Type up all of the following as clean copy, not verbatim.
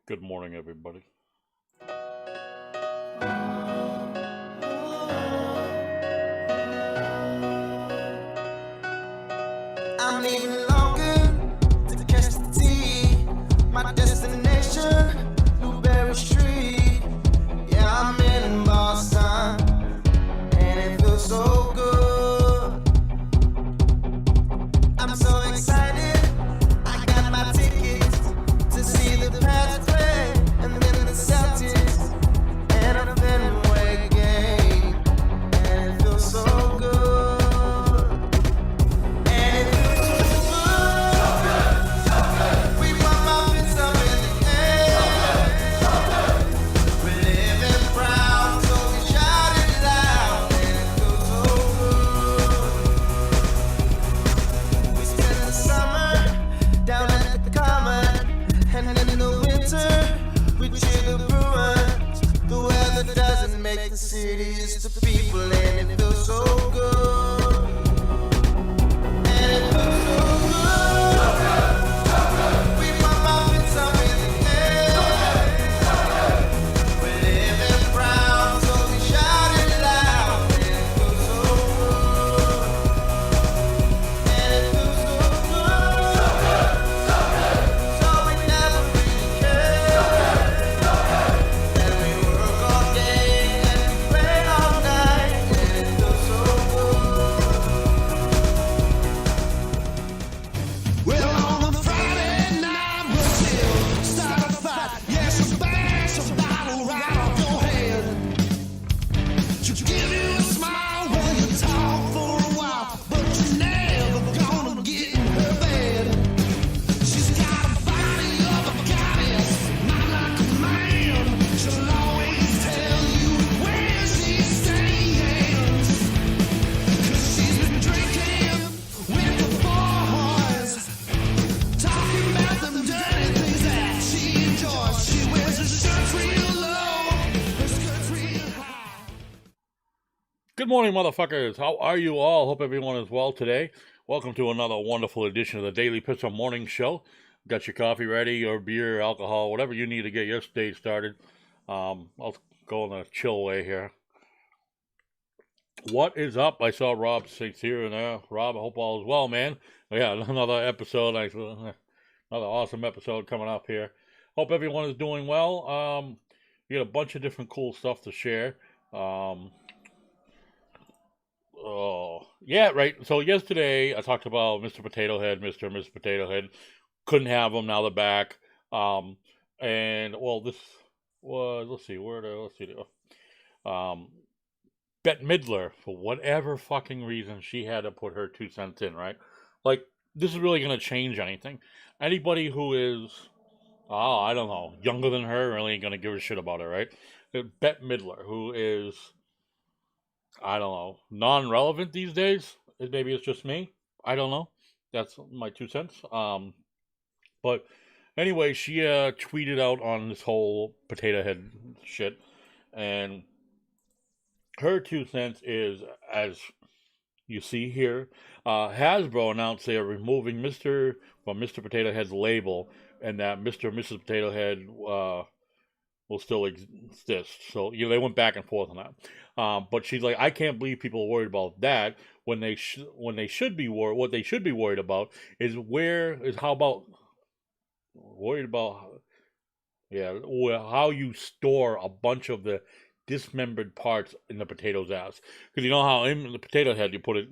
Good morning, everybody. I'm leaving longer to catch the T. My destination, Blueberry Street. Yeah, I'm in Boston, and it feels so good. I'm so excited, I got my tickets to see the Pats play, and then the Celtics, and a Fenway game, and it feels so good. Make the cities to people, and it feels so good. And it feels so good. We pop our fists up in the air. We live in proud, so we shout it loud. And it feels so good. And it feels so good. So we never really care. And we work all day. Good morning, motherfuckers. How are you all? Hope everyone is well today. Welcome to another wonderful edition of the Daily Pissah Morning Show. Got your coffee ready, your beer, alcohol, whatever you need to get your day started. I'll go in a chill way here. What is up? I saw Rob sits here and there. Rob, I hope all is well, man. Yeah, another episode. Another awesome episode coming up here. Hope everyone is doing well. We got a bunch of different cool stuff to share. Oh, yeah, right. So yesterday I talked about Mr. Potato Head, Mr. and Mrs. Potato Head. Couldn't have them, now they're back. And, well, this was, let's see. Bette Midler, for whatever fucking reason, she had to put her 2 cents in, right? Like, this is really going to change anything. Anybody who is, I don't know, younger than her really ain't going to give a shit about her, right? Bette Midler, who is, I don't know, non-relevant these days. Maybe it's just me. I don't know. That's my 2 cents. But anyway, she tweeted out on this whole potato head shit, and her 2 cents is, as you see here, Hasbro announced they are removing Mr. from Mr. Potato Head's label, and that Mr. and Mrs. Potato Head will still exist. So, they went back and forth on that. But she's like, I can't believe people are worried about that when they should be worried. What they should be worried about is how you store a bunch of the dismembered parts in the potato's ass. Because you know how in the potato head you put it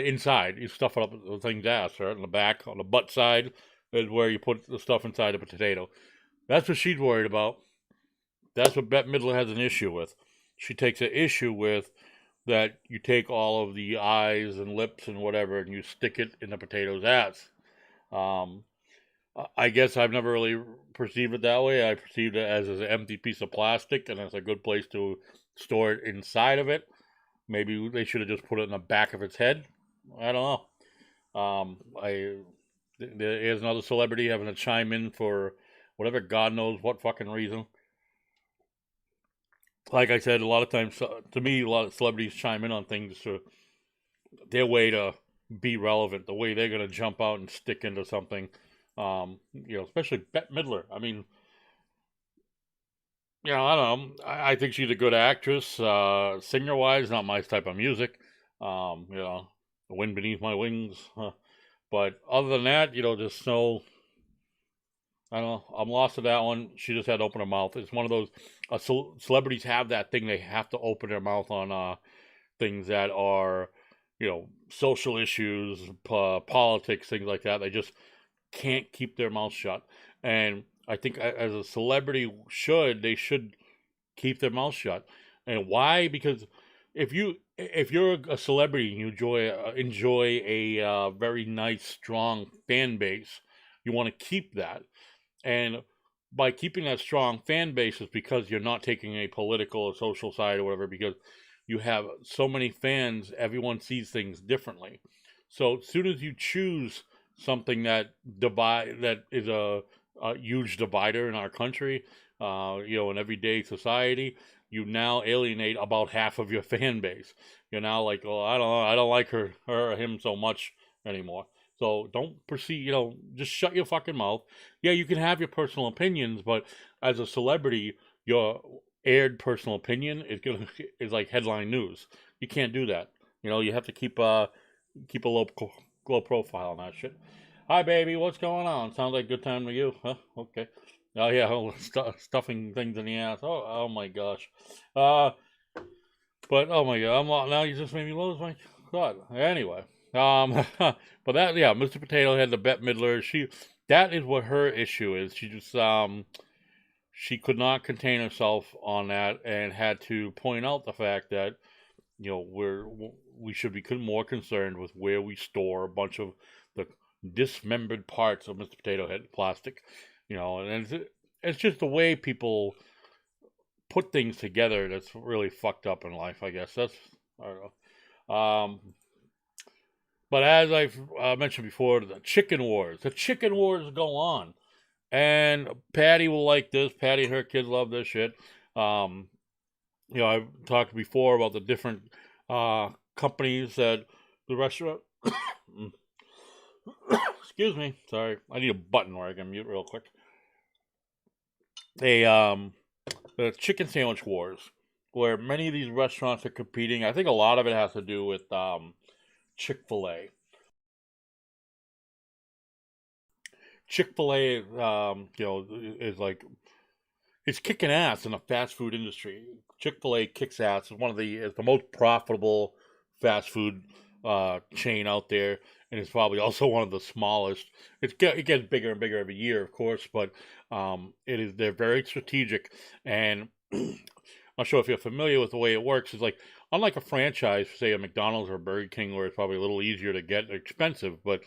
inside, you stuff it up the thing's ass, right? On the back, on the butt side is where you put the stuff inside the potato. That's what she's worried about. That's what Bette Midler has an issue with. She takes an issue with that you take all of the eyes and lips and whatever and you stick it in the potato's ass. I guess I've never really perceived it that way. I perceived it as an empty piece of plastic, and it's a good place to store it inside of it. Maybe they should have just put it in the back of its head. I don't know. There's another celebrity having to chime in for whatever God knows what fucking reason. Like I said, a lot of times, to me, a lot of celebrities chime in on things to their way to be relevant, the way they're going to jump out and stick into something Especially Bette Midler. I mean, I don't know. I think she's a good actress. Singer wise, not my type of music. The wind beneath my wings. But other than that, just no. I don't know. I'm lost to that one. She just had to open her mouth. It's one of those. Celebrities have that thing. They have to open their mouth on things that are, social issues, politics, things like that. They just can't keep their mouth shut. And I think as a celebrity they should keep their mouth shut. And why? Because if you're a celebrity and you enjoy a very nice, strong fan base, you want to keep that. And by keeping that strong fan base is because you're not taking a political or social side or whatever, because you have so many fans, everyone sees things differently. So as soon as you choose something that is a huge divider in our country, in everyday society, you now alienate about half of your fan base. You're now like, oh, I don't like her or him so much anymore. So don't proceed, just shut your fucking mouth. Yeah, you can have your personal opinions, but as a celebrity, your aired personal opinion is like headline news. You can't do that. You have to keep a low profile on that shit. Hi, baby. What's going on? Sounds like a good time to you, huh? Okay. Oh yeah, stuffing things in the ass. Oh my gosh. But oh my god, now you just made me lose my thought. Anyway, but that Mr. Potato Head, the Bette Midler, that is what her issue is. She just she could not contain herself on that and had to point out the fact that we should be more concerned with where we store a bunch of the dismembered parts of Mr. Potato Head plastic, and it's just the way people put things together that's really fucked up in life, I guess. I don't know. But as I've mentioned before, the chicken wars go on. And Patty will like this. Patty and her kids love this shit. I've talked before about the different companies that the restaurant. Excuse me. Sorry. I need a button where I can mute real quick. The chicken sandwich wars, where many of these restaurants are competing. I think a lot of it has to do with Chick-fil-A. Chick-fil-A, is like, it's kicking ass in the fast food industry. Chick-fil-A kicks ass. It's the most profitable fast food chain out there, and it's probably also one of the smallest. It gets bigger and bigger every year, of course, but they're very strategic. And I'm not sure if you're familiar with the way it works. It's like, unlike a franchise, say a McDonald's or a Burger King, where it's probably a little easier to get, expensive, but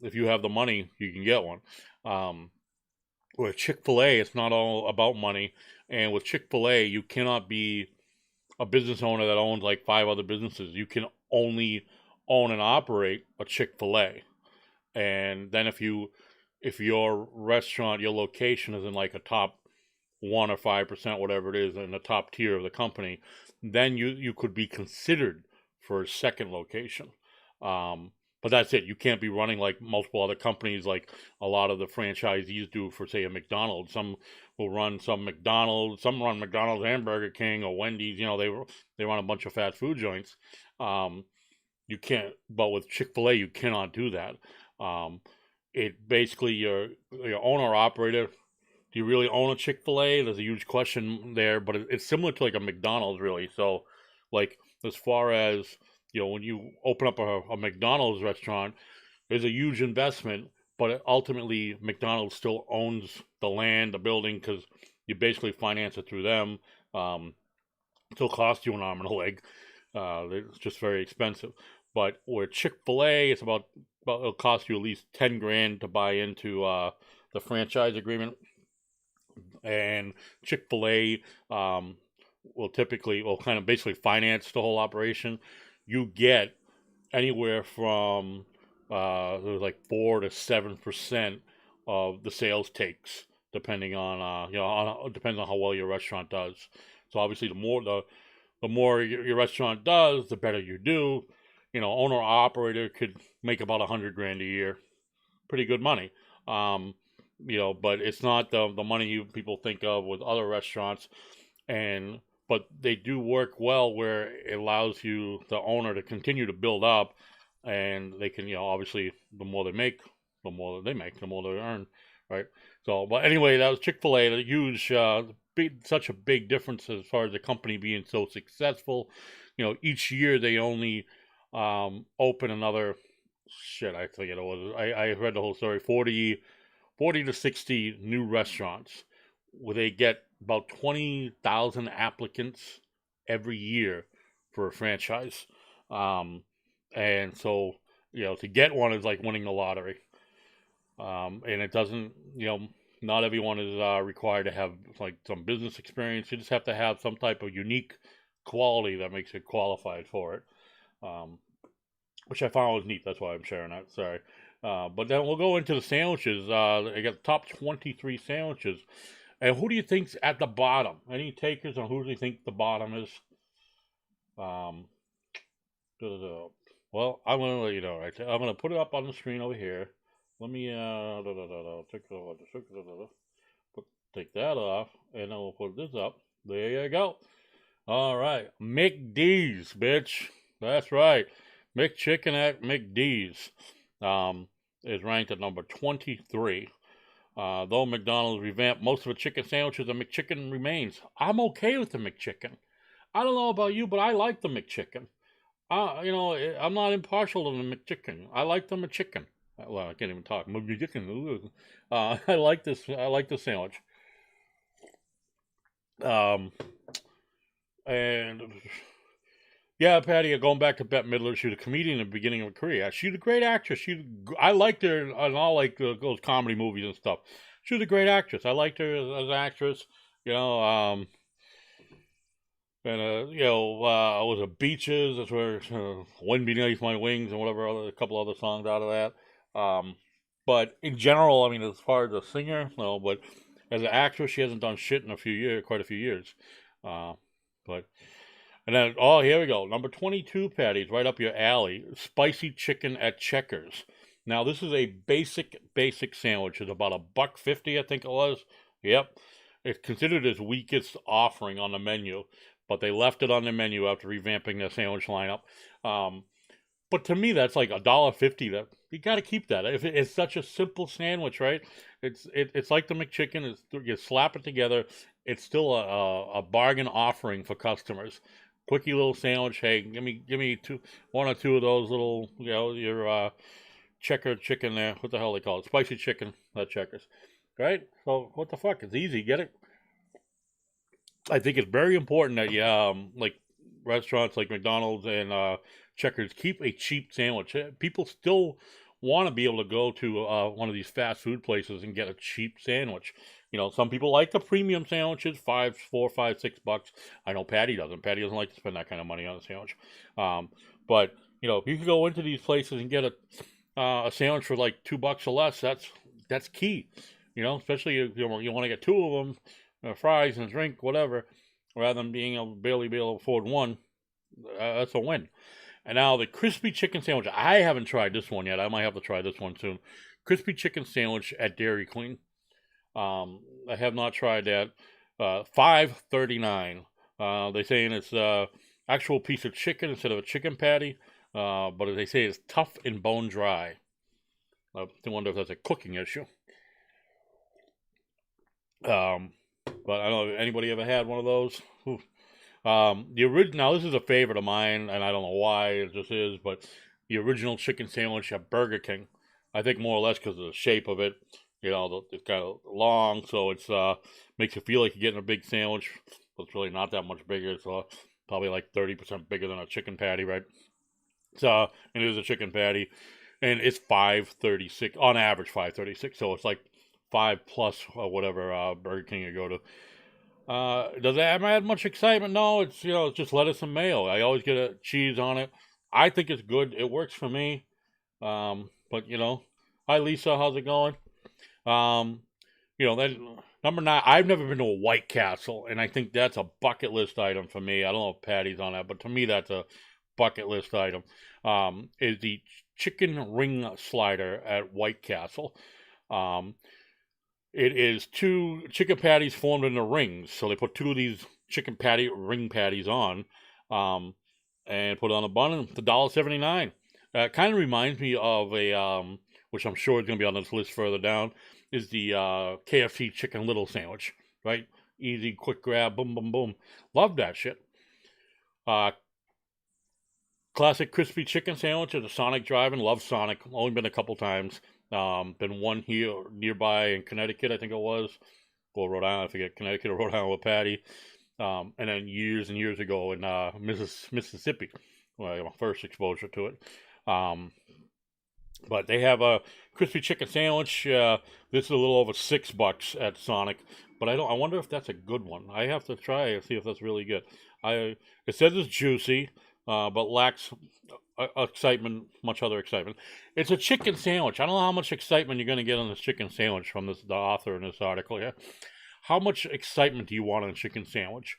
if you have the money, you can get one. With Chick-fil-A, it's not all about money. And with Chick-fil-A, you cannot be a business owner that owns like 5 other businesses. You can only own and operate a Chick-fil-A. And then if your restaurant, your location is in like a top 1 or 5%, whatever it is, in the top tier of the company, then you could be considered for a second location. But that's it. You can't be running like multiple other companies like a lot of the franchisees do for, say, a McDonald's. Some will run some McDonald's, some run McDonald's and Burger King or Wendy's. They run a bunch of fast food joints. You can't, but with Chick-fil-A, you cannot do that. It basically, your owner operator, do you really own a Chick-fil-A? There's a huge question there, but it's similar to like a McDonald's, really. So, like, as far as, when you open up a McDonald's restaurant, there's a huge investment, but ultimately McDonald's still owns the land, the building, because you basically finance it through them. It still costs you an arm and a leg. It's just very expensive. But with Chick-fil-A, it'll cost you at least $10,000 to buy into the franchise agreement. And Chick-fil-A will kind of basically finance the whole operation. You get anywhere from like 4 to 7% of the sales takes, depending on depends on how well your restaurant does. So obviously, the more your restaurant does, the better you do. Owner operator could make about $100,000 a year, pretty good money. But it's not the money people think of with other restaurants, but they do work well where it allows the owner, to continue to build up, and they can, obviously, the more they make, the more they earn, right? So, but anyway, that was Chick-fil-A, a huge, such a big difference as far as the company being so successful. Each year they only open another, shit, I forget it was. I read the whole story. 40 to 60 new restaurants, where they get about 20,000 applicants every year for a franchise. And so, to get one is like winning the lottery. And it doesn't, not everyone is required to have like some business experience. You just have to have some type of unique quality that makes it qualified for it. Which I found was neat. That's why I'm sharing that. Sorry. But then we'll go into the sandwiches. I got the top 23 sandwiches. And who do you think's at the bottom? Any takers on who do you think the bottom is? Um, well, I'm going to let you know right there. I'm going to put it up on the screen over here. Let me take that off, and then we'll put this up. There you go. All right. McD's, bitch. That's right. McChicken at McD's is ranked at number 23. Though McDonald's revamped most of its chicken sandwiches, the McChicken remains. I'm okay with the McChicken. I don't know about you, but I like the McChicken. I'm not impartial to the McChicken. I like the McChicken. Well, I can't even talk. McChicken. I like this. I like the sandwich. And yeah, Patty, going back to Bette Midler, she was a comedian in the beginning of her career. She's a great actress. I liked her in all those comedy movies and stuff. She was a great actress. I liked her as an actress. Was a Beaches. That's where Wind Beneath My Wings and a couple other songs out of that. But in general, I mean, as far as a singer, no. But as an actress, she hasn't done shit in quite a few years. And then, here we go. Number 22, Patty, right up your alley. Spicy chicken at Checkers. Now, this is a basic sandwich. It's about $1.50, I think it was. Yep. It's considered its weakest offering on the menu, but they left it on the menu after revamping their sandwich lineup. But to me, that's like $1.50. That you got to keep that. If it's such a simple sandwich, right? It's like the McChicken. You slap it together. It's still a bargain offering for customers. Quickie little sandwich. Hey, give me one or two of those little, your checker chicken there. What the hell they call it? Spicy chicken at Checkers, right? So what the fuck? It's easy. Get it? I think it's very important that you like restaurants like McDonald's and Checkers keep a cheap sandwich. People still want to be able to go to one of these fast food places and get a cheap sandwich. Some people like the premium sandwiches, $4, $5, $6. I know Patty doesn't. Patty doesn't like to spend that kind of money on a sandwich. But if you can go into these places and get a sandwich for like $2 or less, that's key. Especially if you want to get two of them, fries and a drink, whatever, rather than barely be able to afford one. That's a win. And now the crispy chicken sandwich. I haven't tried this one yet. I might have to try this one soon. Crispy chicken sandwich at Dairy Queen. I have not tried that. $5.39. They're saying it's actual piece of chicken instead of a chicken patty. But as they say, it's tough and bone dry. I wonder if that's a cooking issue. But I don't know. Anybody ever had one of those? The original. Now this is a favorite of mine, and I don't know why it just is, but the original chicken sandwich at Burger King. I think more or less because of the shape of it. It's kind of long, so it's makes you feel like you're getting a big sandwich, but it's really not that much bigger. It's probably like 30% bigger than a chicken patty, right? So, and it is a chicken patty, and it's $5.36 on average, $5.36. So it's like $5+ or whatever Burger King you go to. Does that add much excitement? No, it's it's just lettuce and mayo. I always get a cheese on it. I think it's good. It works for me. But hi Lisa, how's it going? Then number 9. I've never been to a White Castle, and I think that's a bucket list item for me. I don't know if Patty's on that, but to me that's a bucket list item. Is the chicken ring slider at White Castle. Um, it is 2 chicken patties formed into rings. So they put 2 of these chicken patty ring patties on, and put it on a bun, and it's $1.79. Kind of reminds me of which I'm sure is going to be on this list further down, is the KFC chicken little sandwich, right? Easy, quick grab, boom, boom, boom. Love that shit. Uh, Classic crispy chicken sandwich at the Sonic Drive-In. Love Sonic. Only been a couple times. Been one here nearby in Connecticut, I think it was, or Rhode Island. I forget, Connecticut or Rhode Island with Patty. And then years and years ago in Mississippi, my first exposure to it. But they have a crispy chicken sandwich. This is a little over $6 at Sonic, but I wonder if that's a good one. I have to try and see if that's really good. It says it's juicy, but lacks excitement, much other excitement. It's a chicken sandwich. I don't know how much excitement you're going to get on this chicken sandwich from the author in this article here. How much excitement do you want on a chicken sandwich?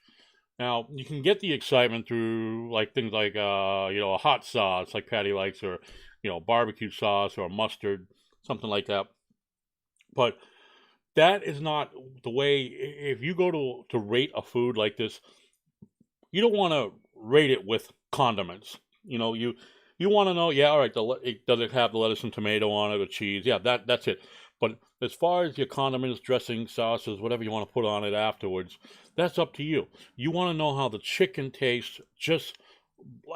Now, you can get the excitement through like things like a hot sauce like Patty likes, or barbecue sauce or mustard, something like that. But that is not the way. If you go to rate a food like this, you don't want to rate it with condiments. You want to know, yeah, all right, does it have the lettuce and tomato on it, or cheese? Yeah, that's it. But as far as your condiments, dressing, sauces, whatever you want to put on it afterwards, that's up to you. You want to know how the chicken tastes just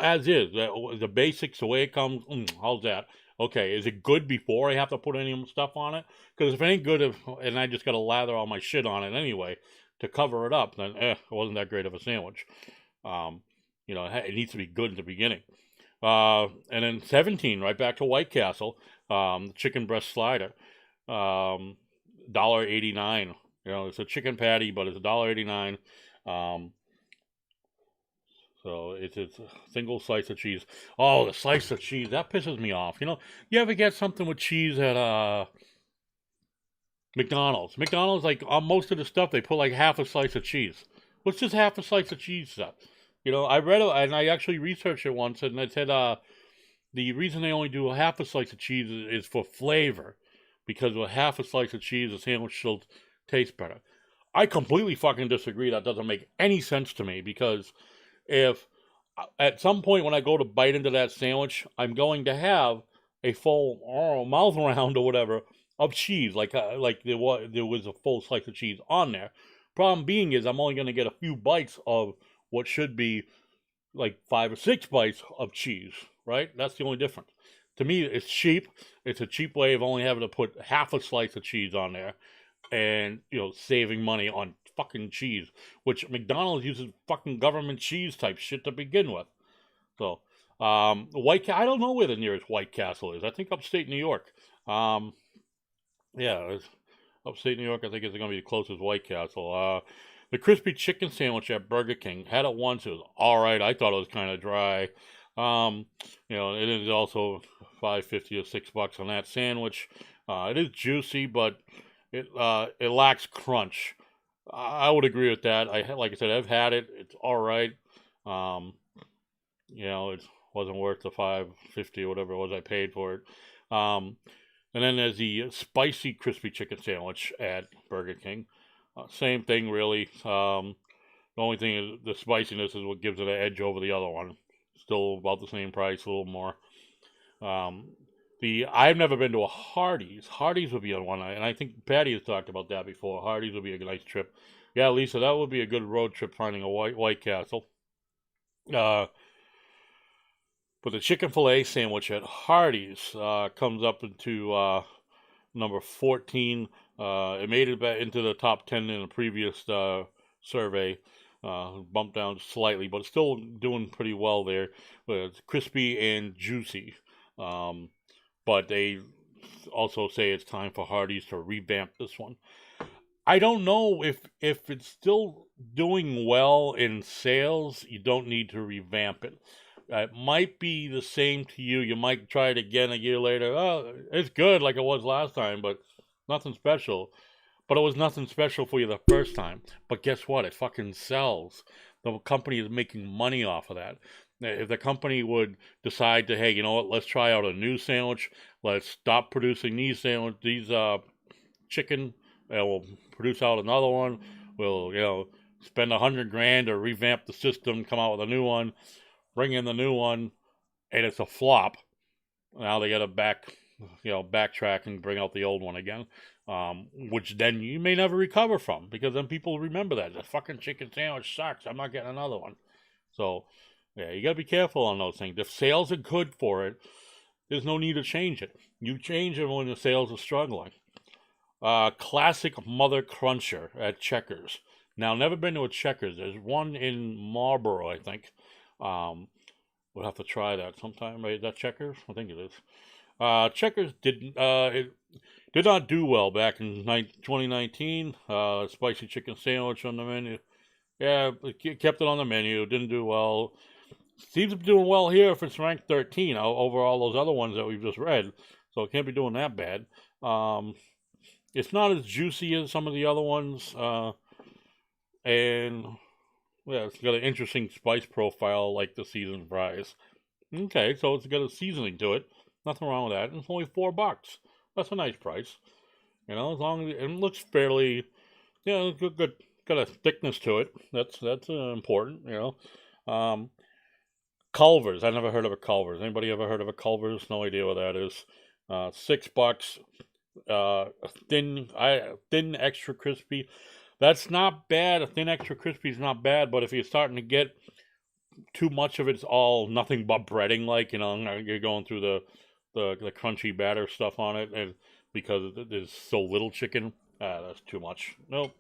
as is. The basics, the way it comes. How's that? Okay, is it good before I have to put any stuff on it? Because if it ain't good, and I just got to lather all my shit on it anyway to cover it up, then it wasn't that great of a sandwich. It needs to be good at the beginning. And then 17, right back to White Castle, the chicken breast slider, $1.89. It's a chicken patty, but it's $1.89. So it's a single slice of cheese. Oh, the slice of cheese, that pisses me off. You ever get something with cheese at McDonald's? McDonald's, like, on most of the stuff, they put like half a slice of cheese. What's just half a slice of cheese stuff? I read it, and I actually researched it once, and it said the reason they only do a half a slice of cheese is for flavor, because with half a slice of cheese, the sandwich still tastes better. I completely fucking disagree. That doesn't make any sense to me, because if at some point when I go to bite into that sandwich, I'm going to have a full mouth round or whatever of cheese, like there was a full slice of cheese on there. Problem being is I'm only going to get a few bites of what should be like 5 or 6 bites of cheese, right? That's the only difference. To me, it's cheap. It's a cheap way of only having to put half a slice of cheese on there, and saving money on fucking cheese, which McDonald's uses fucking government cheese type shit to begin with. So, I don't know where the nearest White Castle is. I think upstate New York. Upstate New York, I think is going to be the closest White Castle. The crispy chicken sandwich at Burger King, had it once. It was all right. I thought it was kind of dry. It is also $5.50 or $6 on that sandwich. It is juicy, but it lacks crunch. I would agree with that. Like I said, I've had it. It's all right. It wasn't worth the $5.50 or whatever it was I paid for it. And then there's the spicy crispy chicken sandwich at Burger King. Same thing, really. The only thing is the spiciness is what gives it an edge over the other one. Still about the same price, a little more. I've never been to a Hardee's. Hardee's would be on one, and I think Patty has talked about that before. Hardee's would be a nice trip. Yeah, Lisa, that would be a good road trip, finding a White Castle. But the chicken filet sandwich at Hardee's comes up into number 14. It made it back into the top 10 in a previous survey. Bumped down slightly, but still doing pretty well there. It's crispy and juicy. But they also say it's time for Hardee's to revamp this one. I don't know if it's still doing well in sales. You don't need to revamp it. It might be the same to you. You might try it again a year later. Oh, it's good like it was last time, but nothing special. But it was nothing special for you the first time. But guess what? It fucking sells. The company is making money off of that. If the company would decide to, hey, you know what? Let's try out a new sandwich. Let's stop producing these chicken, and we'll produce out another one. We'll, spend $100,000 or revamp the system, come out with a new one, bring in the new one, and it's a flop. Now they got to backtrack and bring out the old one again, which then you may never recover from, because then people remember that the fucking chicken sandwich sucks. I'm not getting another one. So, yeah, you got to be careful on those things. If sales are good for it, there's no need to change it. You change it when the sales are struggling. Classic Mother Cruncher at Checkers. Now, never been to a Checkers. There's one in Marlboro, I think. We'll have to try that sometime. Right? Is that Checkers? I think it is. Checkers it did not do well back in 2019. Spicy chicken sandwich on the menu. Yeah, it kept it on the menu. Didn't do well. Seems to be doing well here if it's ranked 13 over all those other ones that we've just read. So it can't be doing that bad. It's not as juicy as some of the other ones. And yeah, it's got an interesting spice profile like the seasoned fries. Okay, so it's got a seasoning to it. Nothing wrong with that. And it's only $4. That's a nice price. As long as it looks fairly, good, got a thickness to it. That's important. Culver's. I never heard of a Culver's. Anybody ever heard of a Culver's? No idea what that is. $6. Thin extra crispy. That's not bad. A thin extra crispy is not bad, but if you're starting to get too much of it's all nothing but breading, you're going through the crunchy batter stuff on it, and because there's so little chicken, that's too much. Nope.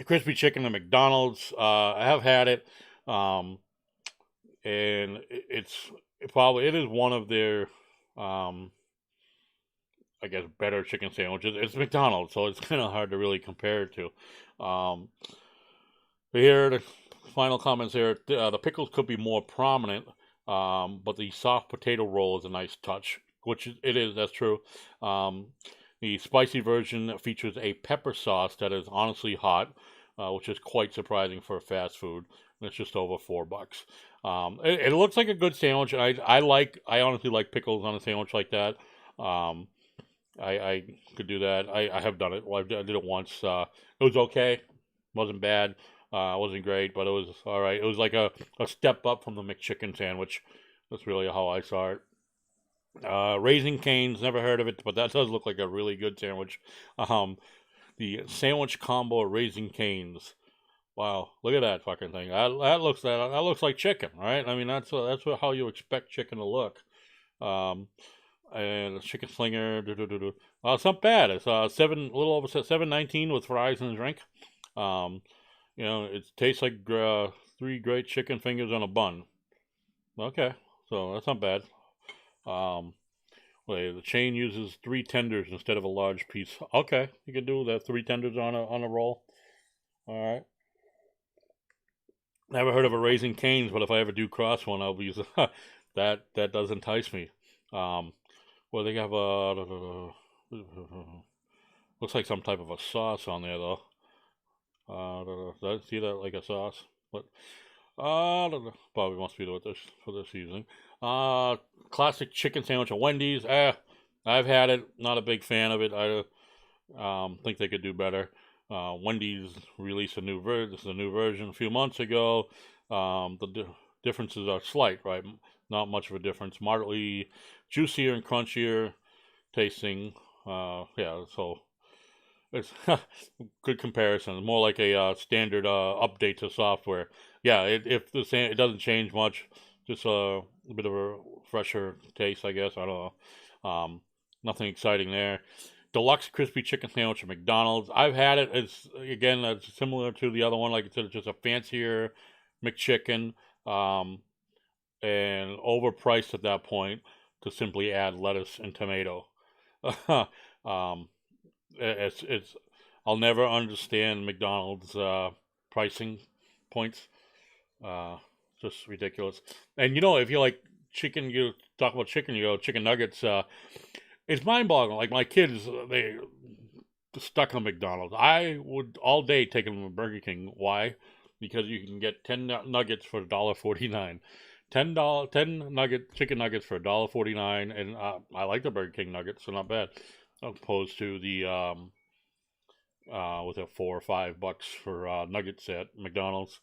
Crispy chicken at McDonald's. I have had it, and it is one of their I guess better chicken sandwiches. It's McDonald's, so it's kind of hard to really compare it to. Here, the final comments here. The pickles could be more prominent, but the soft potato roll is a nice touch, which it is. That's true. The spicy version features a pepper sauce that is honestly hot, which is quite surprising for fast food. And it's just over $4. It looks like a good sandwich. I honestly like pickles on a sandwich like that. I could do that. I have done it. Well, I did it once. It was okay. Wasn't bad. Wasn't great, but it was all right. It was like a step up from the McChicken sandwich. That's really how I saw it. Raising Cane's, never heard of it, but that does look like a really good sandwich. The sandwich combo of Raising Cane's. Wow, look at that fucking thing. That looks like chicken, right? I mean, that's how you expect chicken to look. And a chicken slinger. It's not bad. It's a little over $7.19 with fries and a drink. It tastes like 3 great chicken fingers on a bun. Okay, so that's not bad. The chain uses 3 tenders instead of a large piece. Okay, you can do that. 3 tenders on a roll. All right. Never heard of a Raising Cane's, but if I ever do cross one, I'll use that. That does entice me. They have looks like some type of a sauce on there though. See that like a sauce? But probably must be for this seasoning. Classic chicken sandwich at Wendy's. I've had it. Not a big fan of it. I think they could do better. Wendy's released a new version. This is a new version a few months ago. The differences are slight, right? Not much of a difference. Moderately juicier and crunchier tasting. So it's good comparison. More like a standard update to software. Yeah, it doesn't change much. Just a bit of a fresher taste, I guess. I don't know. Nothing exciting there. Deluxe crispy chicken sandwich at McDonald's. I've had it. It's similar to the other one. Like I said, it's just a fancier McChicken, and overpriced at that point to simply add lettuce and tomato. I'll never understand McDonald's pricing points. Just ridiculous. And if you like chicken, you talk about chicken. You go chicken nuggets. It's mind-boggling. Like my kids, they stuck on McDonald's. I would all day take them to Burger King. Why? Because you can get 10 nuggets for $1.49. $10 chicken nuggets for $1.49, and I like the Burger King nuggets, so not bad. Opposed to the with a $4 or $5 for nuggets at McDonald's.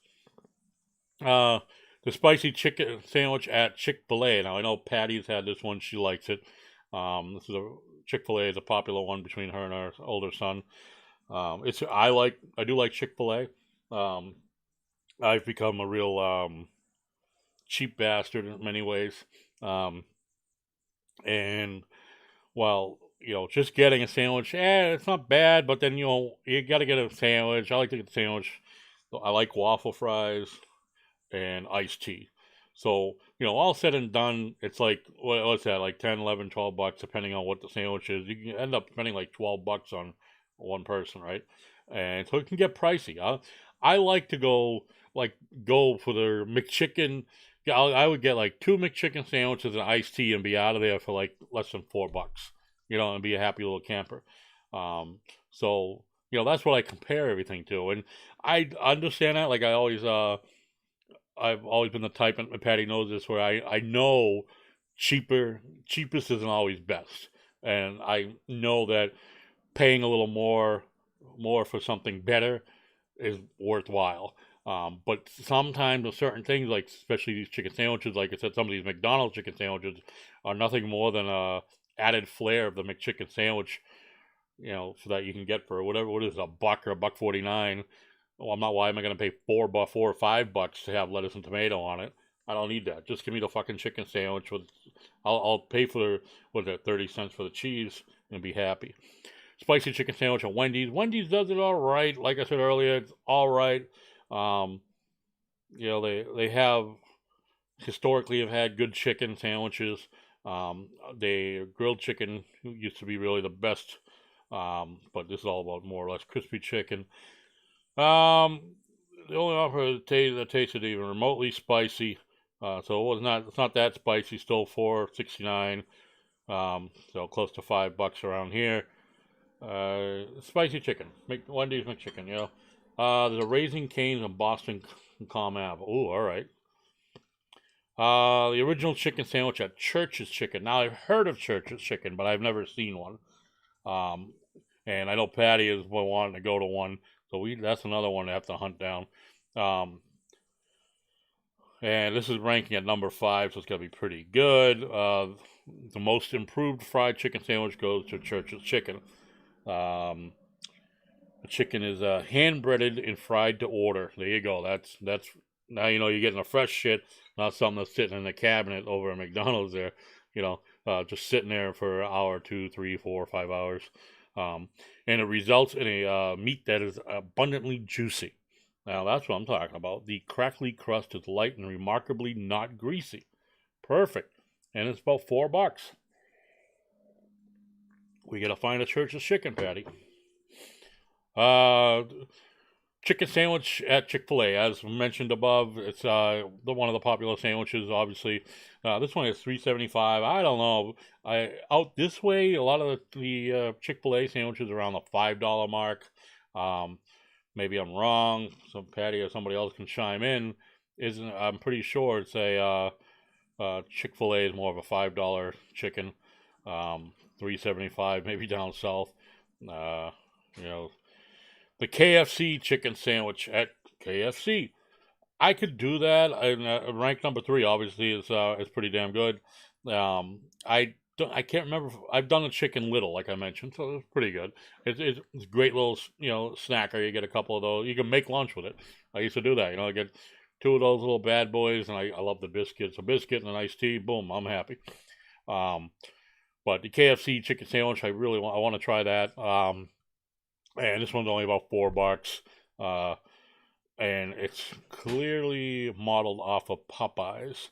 Uh, the spicy chicken sandwich at Chick-fil-A. Now I know Patty's had this one; she likes it. This is a Chick-fil-A is a popular one between her and her older son. I do like Chick-fil-A. I've become a real cheap bastard in many ways. Um, and well, just getting a sandwich, it's not bad, but then you got to get a sandwich. I like to get the sandwich. I like waffle fries and iced tea. So, all said and done, it's like, what's that, like 10, 11, $12, depending on what the sandwich is. You can end up spending like $12 on one person, right? And so it can get pricey. I like to go for their McChicken. I would get like 2 McChicken sandwiches and iced tea and be out of there for like less than $4, and be a happy little camper. So, that's what I compare everything to. And I understand that. Like I've always been the type, and Patty knows this, where I know cheapest isn't always best. And I know that paying a little more for something better is worthwhile. But sometimes with certain things, like especially these chicken sandwiches, like I said, some of these McDonald's chicken sandwiches are nothing more than a added flair of the McChicken sandwich, so that you can get for what is it, $1 or $1.49. Well, why am I going to pay $4 or $5 to have lettuce and tomato on it? I don't need that. Just give me the fucking chicken sandwich I'll pay for 30 cents for the cheese and be happy. Spicy chicken sandwich at Wendy's. Wendy's does it all right. Like I said earlier, it's all right. They have historically have had good chicken sandwiches. They grilled chicken used to be really the best, but this is all about more or less crispy chicken. The only offer that tasted even remotely spicy, so it's not that spicy. Still $4.69, so close to $5 around here. Spicy chicken, Wendy's McChicken. There's a Raising Cane's in Boston, Calm Ave. Oh, all right. The original chicken sandwich at Church's Chicken. Now, I've heard of Church's Chicken, but I've never seen one. And I know Patty is wanting to go to one, so that's another one to have to hunt down. And this is ranking at number 5, so it's going to be pretty good. The most improved fried chicken sandwich goes to Church's Chicken. The chicken is hand-breaded and fried to order. There you go. That's now you're getting the fresh shit, not something that's sitting in the cabinet over at McDonald's there. Just sitting there for an hour, 2, 3, 4, 5 hours. And it results in a meat that is abundantly juicy. Now that's what I'm talking about. The crackly crust is light and remarkably not greasy. Perfect. And it's about $4. We gotta find a Church's Chicken, Patty. Chicken sandwich at Chick-fil-A, as mentioned above. It's one of the popular sandwiches, obviously. This one is $3.75. I don't know. Out this way, a lot of the Chick-fil-A sandwiches are around the $5 mark. Maybe I'm wrong. Patty or somebody else can chime in. I'm pretty sure it's a Chick-fil-A is more of a $5 chicken. $3.75 maybe down south. The KFC chicken sandwich at KFC. I could do that. Rank number 3 obviously is pretty damn good. I can't remember. I've done the chicken little, like I mentioned, so it's pretty good. It's a great little snacker. You get a couple of those. You can make lunch with it. I used to do that. I get 2 of those little bad boys, and I love the biscuits. A biscuit and an iced tea. Boom, I'm happy. But the KFC chicken sandwich, I want to try that. And this one's only about $4. And it's clearly modeled off of Popeyes.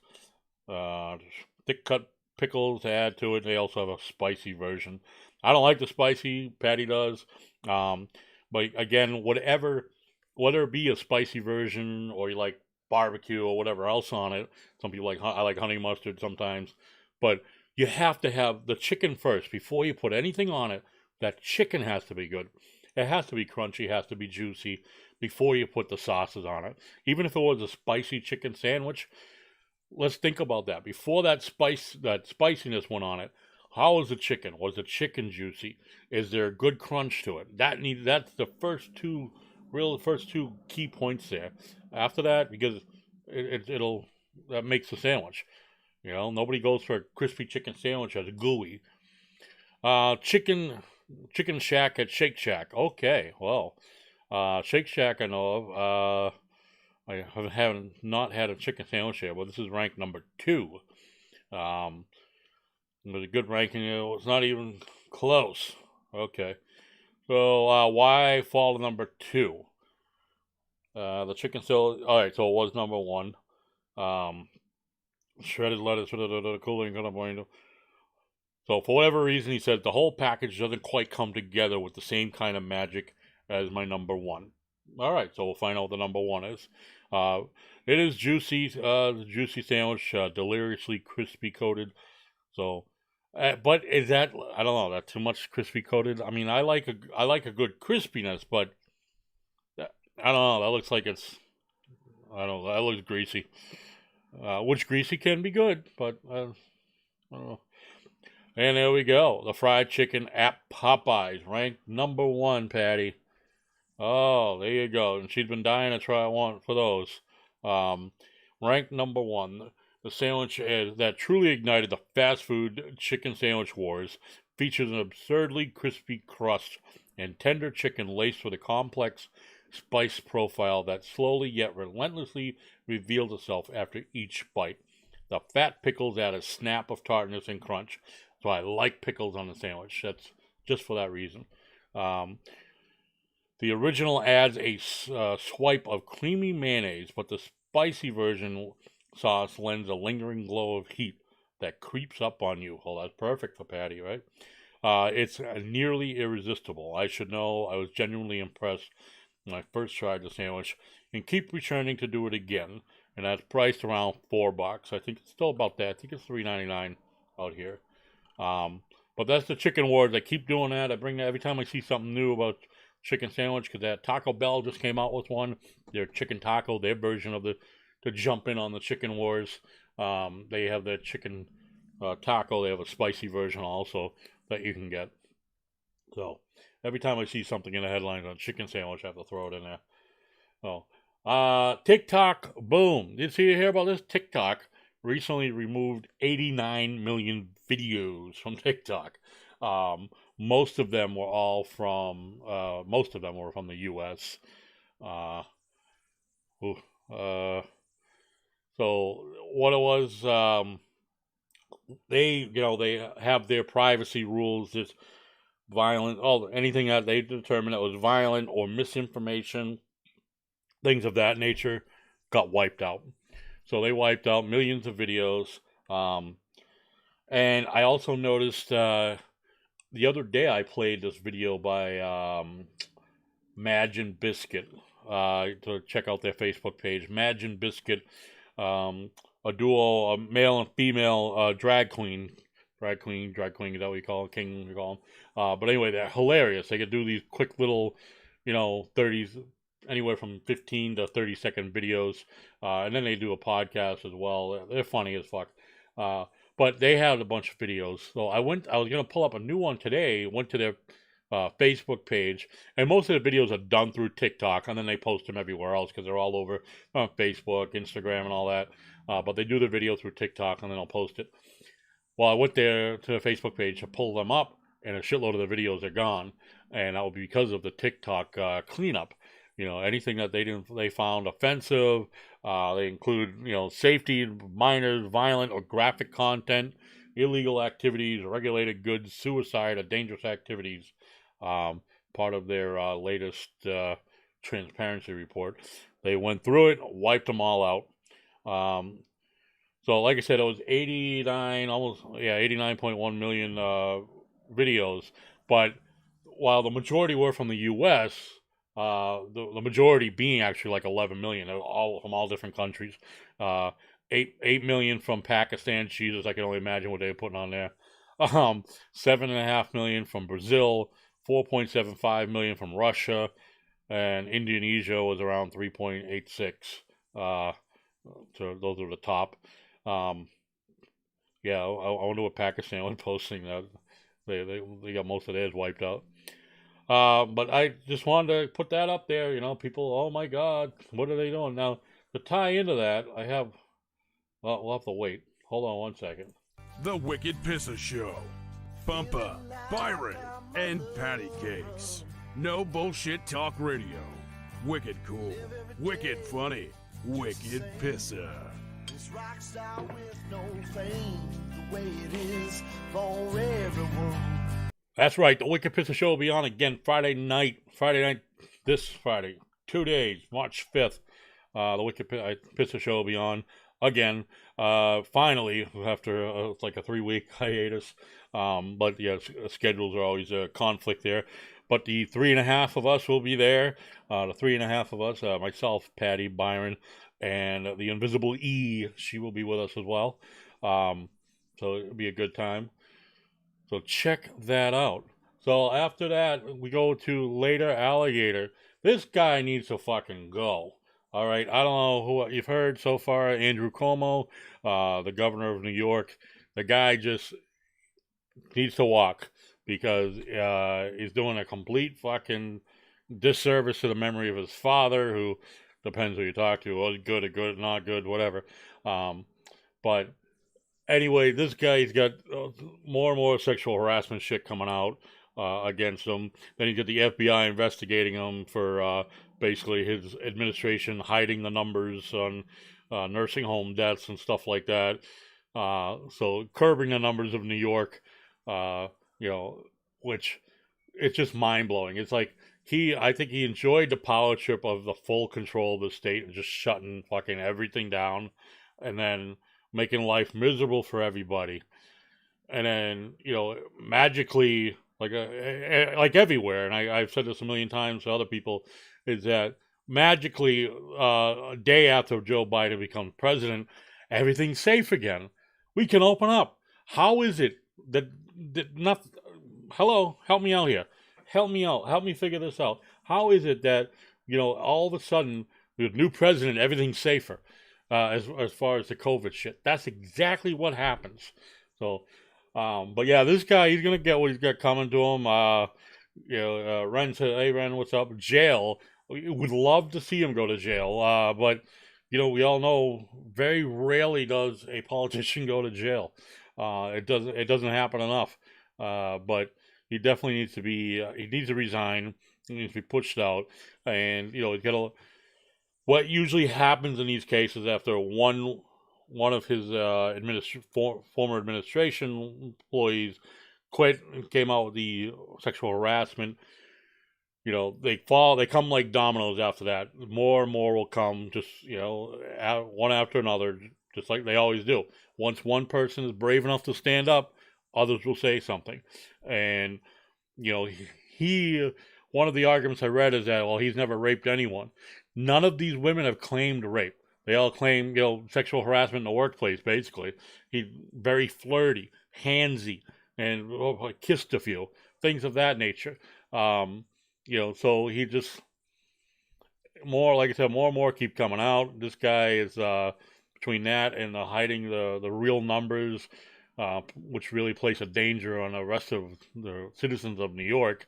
Thick cut pickles to add to it. They also have a spicy version. I don't like the spicy. Patty does. But again, whether it be a spicy version or you like barbecue or whatever else on it. Some people I like honey mustard sometimes. But you have to have the chicken first before you put anything on it. That chicken has to be good. It has to be crunchy, has to be juicy before you put the sauces on it. Even if it was a spicy chicken sandwich, let's think about that. Before that spiciness went on it, how was the chicken? Was the chicken juicy? Is there a good crunch to it? That's the first two key points there. After that, because it'll that makes the sandwich. Nobody goes for a crispy chicken sandwich as gooey. Chicken Shack at Shake Shack. Okay, well, Shake Shack I know of. Haven't not had a chicken sandwich here, but this is ranked number 2. Um, it was a good ranking. It's not even close. Okay, so why fall to number 2? The chicken still. All right, so it was number 1. Um, shredded lettuce, cooling, so for whatever reason, he said the whole package doesn't quite come together with the same kind of magic as my number 1. All right, so we'll find out what the number 1 is. It is juicy, the juicy sandwich, deliriously crispy coated. So, but is that, I don't know, that too much crispy coated? I mean, I like a good crispiness, but I don't know. That looks like I don't know. That looks greasy. Which greasy can be good, but I don't know. And there we go. The fried chicken at Popeyes, ranked number 1, Patty. Oh, there you go. And she's been dying to try one for those. Ranked number 1. The sandwich that truly ignited the fast food chicken sandwich wars features an absurdly crispy crust and tender chicken laced with a complex spice profile that slowly yet relentlessly reveals itself after each bite. The fat pickles add a snap of tartness and crunch. So I like pickles on the sandwich. That's just for that reason. The original adds a swipe of creamy mayonnaise, but the spicy version sauce lends a lingering glow of heat that creeps up on you. Well, that's perfect for Patty, right? It's nearly irresistible. I should know I was genuinely impressed when I first tried the sandwich and keep returning to do it again. And that's priced around $4. I think it's still about that. I think it's $3.99 out here. But that's the chicken wars. I keep doing that. I bring that every time I see something new about chicken sandwich, because that Taco Bell just came out with one. Their chicken taco, their version of to jump in on the chicken wars. They have their chicken taco. They have a spicy version also that you can get. So every time I see something in the headlines on chicken sandwich, I have to throw it in there. So, TikTok, boom. Did you hear about this? TikTok recently removed 89 million videos from TikTok. Most of them were from the U.S. So what it was, they have their privacy rules. This violent, anything that they determined that was violent or misinformation, things of that nature, got wiped out. So they wiped out millions of videos. And I also noticed the other day I played this video by Madge and Biscuit to check out their Facebook page. Madge and Biscuit, a duo, a male and female drag queen. Drag queen, is that what you call it? King, you call them. But anyway, they're hilarious. They could do these quick little, 30s, anywhere from 15 to 30-second videos. And then they do a podcast as well. They're funny as fuck. But they had a bunch of videos. So I was going to pull up a new one today, went to their Facebook page, and most of the videos are done through TikTok, and then they post them everywhere else because they're all over Facebook, Instagram, and all that. But they do the video through TikTok, and then I'll post it. Well, I went there to the Facebook page to pull them up, and a shitload of the videos are gone, and that would be because of the TikTok cleanup. Anything that they found offensive, they include, safety, minors, violent or graphic content, illegal activities, regulated goods, suicide, or dangerous activities. Part of their latest transparency report. They went through it, wiped them all out. So like I said, it was 89.1 million videos. But while the majority were from the U.S., the majority being actually like 11 million, all from all different countries. 8 million from Pakistan. Jesus, I can only imagine what they were putting on there. 7.5 million from Brazil, 4.75 million from Russia, and Indonesia was around 3.86. So those are the top. Um, yeah, I wonder what Pakistan was posting that they got most of theirs wiped out. But I just wanted to put that up there. People, oh my God, what are they doing now? To tie into that, I have. Well, we'll have to wait. Hold on one second. The Wicked Pissah Show. Bumpa, Byron, and Patty Cakes. No bullshit talk radio. Wicked cool. Wicked funny. Wicked Pissah. This rock star with no fame, the way it is for everyone. That's right. The Wicked Pissah Show will be on again Friday night. This Friday. 2 days, March 5th. The Wicked Pissah Show will be on again. Finally, after it's like a 3-week hiatus. But yeah, schedules are always a conflict there. But the 3.5 of us will be there. The 3.5 of us, myself, Patty, Byron, and the Invisible E, she will be with us as well. So it'll be a good time. So check that out. So after that, we go to Later Alligator. This guy needs to fucking go. All right, I don't know who you've heard so far. Andrew Cuomo, the governor of New York. The guy just needs to walk because he's doing a complete fucking disservice to the memory of his father, who depends who you talk to. Oh, good, not good, whatever. But anyway, this guy's got more and more sexual harassment shit coming out against him. Then you get the FBI investigating him for basically his administration hiding the numbers on nursing home deaths and stuff like that. So curbing the numbers of New York, which it's just mind blowing. It's like I think he enjoyed the power trip of the full control of the state and just shutting fucking everything down, and then making life miserable for everybody. And then, magically, like everywhere, and I've said this a million times to other people, is that magically, a day after Joe Biden becomes president, everything's safe again. We can open up. How is it that hello, help me out here. Help me out. Help me figure this out. How is it that, all of a sudden, with new president, everything's safer? As far as the COVID shit. That's exactly what happens. So, but yeah, this guy, he's going to get what he's got coming to him. Ren said, hey, Ren, what's up? Jail. We would love to see him go to jail. But, we all know very rarely does a politician go to jail. It doesn't happen enough. But he definitely needs to he needs to resign. He needs to be pushed out. And, he's got to. What usually happens in these cases after one of his former administration employees quit and came out with the sexual harassment, they come like dominoes after that. More and more will come, just one after another, just like they always do. Once one person is brave enough to stand up, others will say something. And one of the arguments I read is that, well, he's never raped anyone. None of these women have claimed rape. They all claim, sexual harassment in the workplace, basically. He's very flirty, handsy, and kissed a few, things of that nature. So he just, like I said, more and more keep coming out. This guy is, between that and hiding the real numbers, which really place a danger on the rest of the citizens of New York,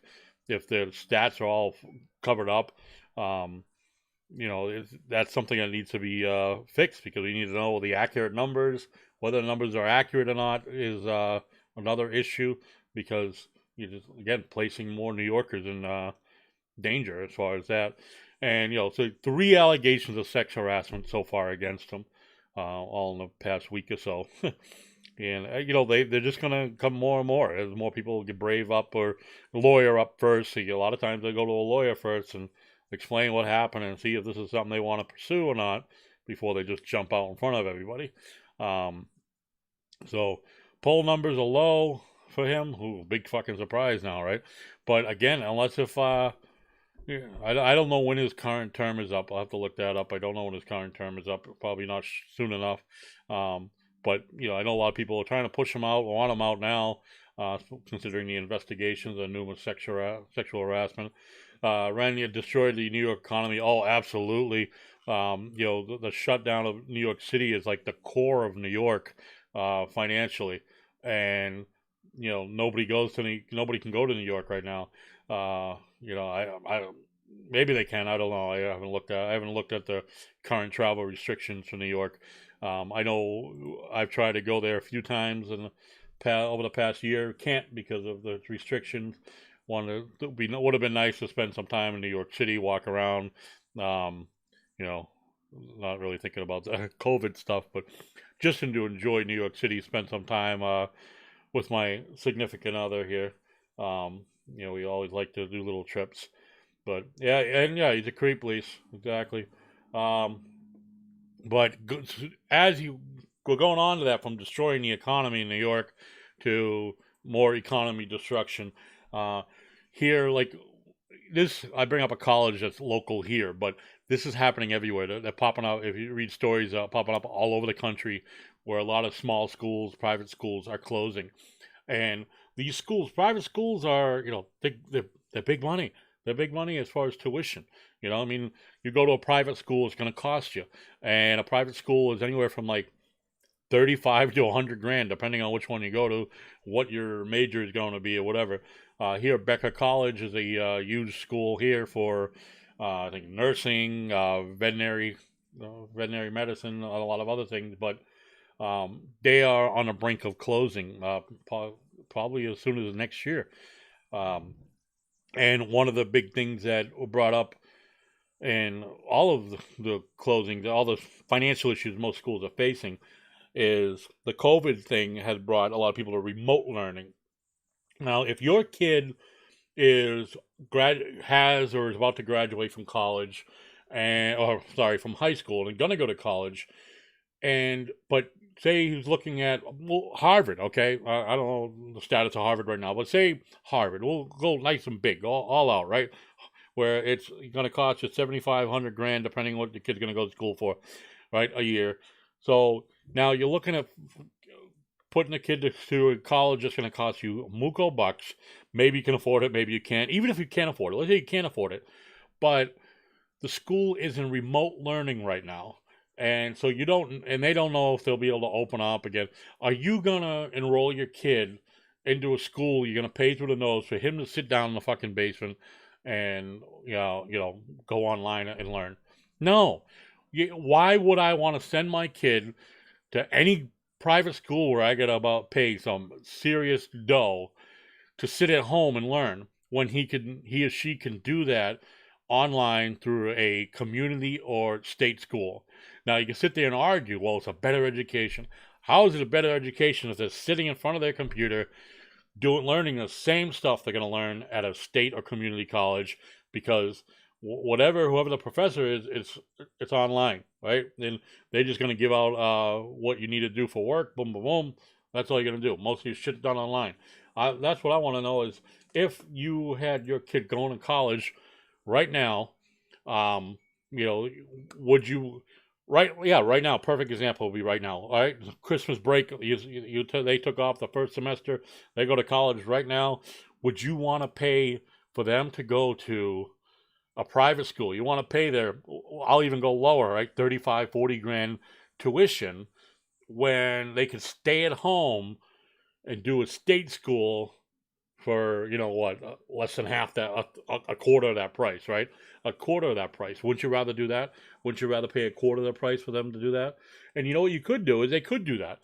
if their stats are all covered up. That's something that needs to be fixed, because we need to know the accurate numbers. Whether the numbers are accurate or not is another issue, because you're just, again, placing more New Yorkers in danger as far as that. And, so 3 allegations of sex harassment so far against him, all in the past week or so. And, they're just going to come more and more as more people get brave up or lawyer up first. So, a lot of times they go to a lawyer first and explain what happened and see if this is something they want to pursue or not before they just jump out in front of everybody. So poll numbers are low for him. Ooh, big fucking surprise now, right? But again, unless I don't know when his current term is up. I'll have to look that up. I don't know when his current term is up. Probably not soon enough. But, I know a lot of people are trying to push him out, want him out now, considering the investigations and numerous sexual harassment. destroyed the New York economy. Oh, absolutely. The shutdown of New York City is like the core of New York, financially, and nobody can go to New York right now. I maybe they can. I don't know. I haven't looked at the current travel restrictions for New York. I know I've tried to go there a few times over the past year. Can't because of the restrictions. Would have been nice to spend some time in New York City, walk around. Um, you know, Not really thinking about the COVID stuff, but just to enjoy New York City, spend some time with my significant other here. We always like to do little trips. But yeah, he's a creep, Lise. Exactly. Um, but as you were going on to that, from destroying the economy in New York to more economy destruction, uh, here, like this, I bring up a college that's local here, but this is happening everywhere. They're popping up. If you read stories, popping up all over the country, where a lot of small schools, private schools, are closing. And these schools, private schools, are they're big money. They're big money as far as tuition. I mean, you go to a private school, it's going to cost you, and a private school is anywhere from like 35 to 100 grand, depending on which one you go to, what your major is going to be, or whatever. Here, Becker College is a huge school here for, I think, nursing, veterinary medicine, a lot of other things, but they are on the brink of closing, probably as soon as next year. Um, and one of the big things that were brought up in all of the closings, all the financial issues most schools are facing, is the COVID thing has brought a lot of people to remote learning. Now, if your kid has or is about to graduate from college, from high school, and going to go to college, but say he's looking at Harvard, okay? I don't know the status of Harvard right now, but say Harvard, we'll go nice and big, all out, right? Where it's going to cost you 7,500 grand, depending on what the kid's going to go to school for, right? A year. So now you're looking at putting a kid to college. It's going to cost you muco bucks. Maybe you can afford it, maybe you can't. Even if you can't afford it, let's say you can't afford it, but the school is in remote learning right now. And so they don't know if they'll be able to open up again. Are you going to enroll your kid into a school you're going to pay through the nose for him to sit down in the fucking basement and, go online and learn? No. Why would I want to send my kid to any private school where I got to pay some serious dough to sit at home and learn, when he or she can do that online through a community or state school? Now, you can sit there and argue, well, it's a better education. How is it a better education if they're sitting in front of their computer learning the same stuff they're going to learn at a state or community college? Because whoever the professor is, it's online, right? And they're just going to give out what you need to do for work, boom, boom, boom. That's all you're going to do. Most of your shit's done online. That's what I want to know, is if you had your kid going to college right now, would you... Right now, perfect example would be right now. All right, Christmas break, they took off the first semester. They go to college right now. Would you want to pay for them to go to a private school? You want to pay I'll even go lower, right? 35, 40 grand tuition, when they can stay at home and do a state school for, less than half that, a quarter of that price, right? A quarter of that price. Wouldn't you rather do that? Wouldn't you rather pay a quarter of the price for them to do that? And you know what you could do is, they could do that.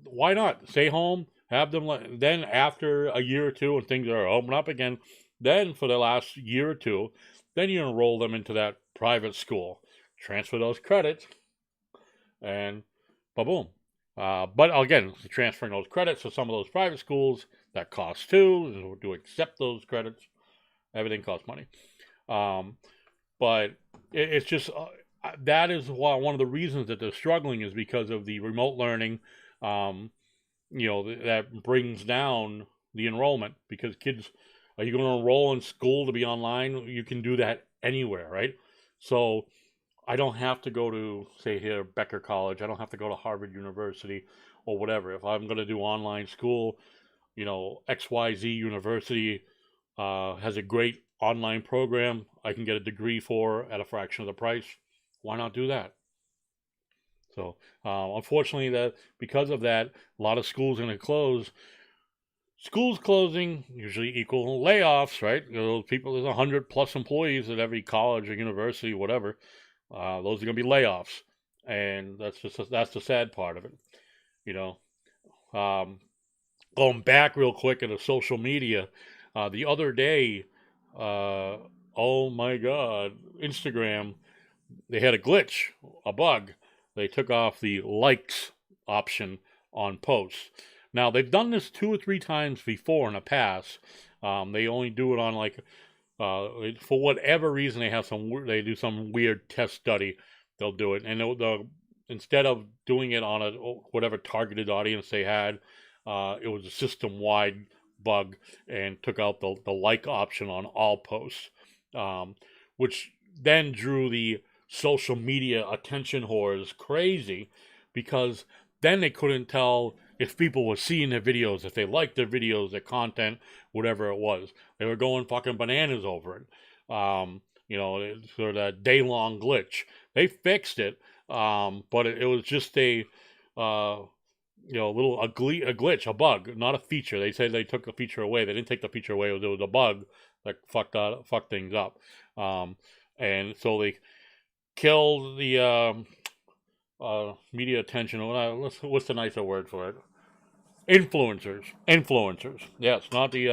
Why not? Stay home, have them, then after a year or two and things are open up again, then for the last year or two, then you enroll them into that private school, transfer those credits, and boom. But again, transferring those credits to some of those private schools, that costs too, to accept those credits. Everything costs money. But it's just, that is why one of the reasons that they're struggling is because of the remote learning, that brings down the enrollment, because kids, are you going to enroll in school to be online? You can do that anywhere, right? So I don't have to go to, say here, Becker College. I don't have to go to Harvard University or whatever. If I'm going to do online school, XYZ University has a great online program I can get a degree for at a fraction of the price. Why not do that? So, unfortunately, that because of that, a lot of schools are going to close. Schools closing usually equal layoffs, right? Those people, there's 100+ employees at every college or university, whatever. Those are going to be layoffs, and that's the sad part of it. You know, going back real quick into social media, the other day, oh my God, Instagram, they had a glitch, a bug. They took off the likes option on posts. Now, they've done this 2 or 3 times before in the past. They only do it on for whatever reason, they do some weird test study. They'll do it. And instead of doing it on whatever targeted audience they had, it was a system-wide bug and took out the like option on all posts, which then drew the social media attention whores crazy, because then they couldn't tell if people were seeing their videos, if they liked their videos, their content, whatever it was. They were going fucking bananas over it. It's sort of that day-long glitch. They fixed it, but it was just a glitch, a bug, not a feature. They said they took the feature away. They didn't take the feature away. It was a bug that fucked things up. And so they killed the media attention. What's the nicer word for it? Influencers. Yes, not the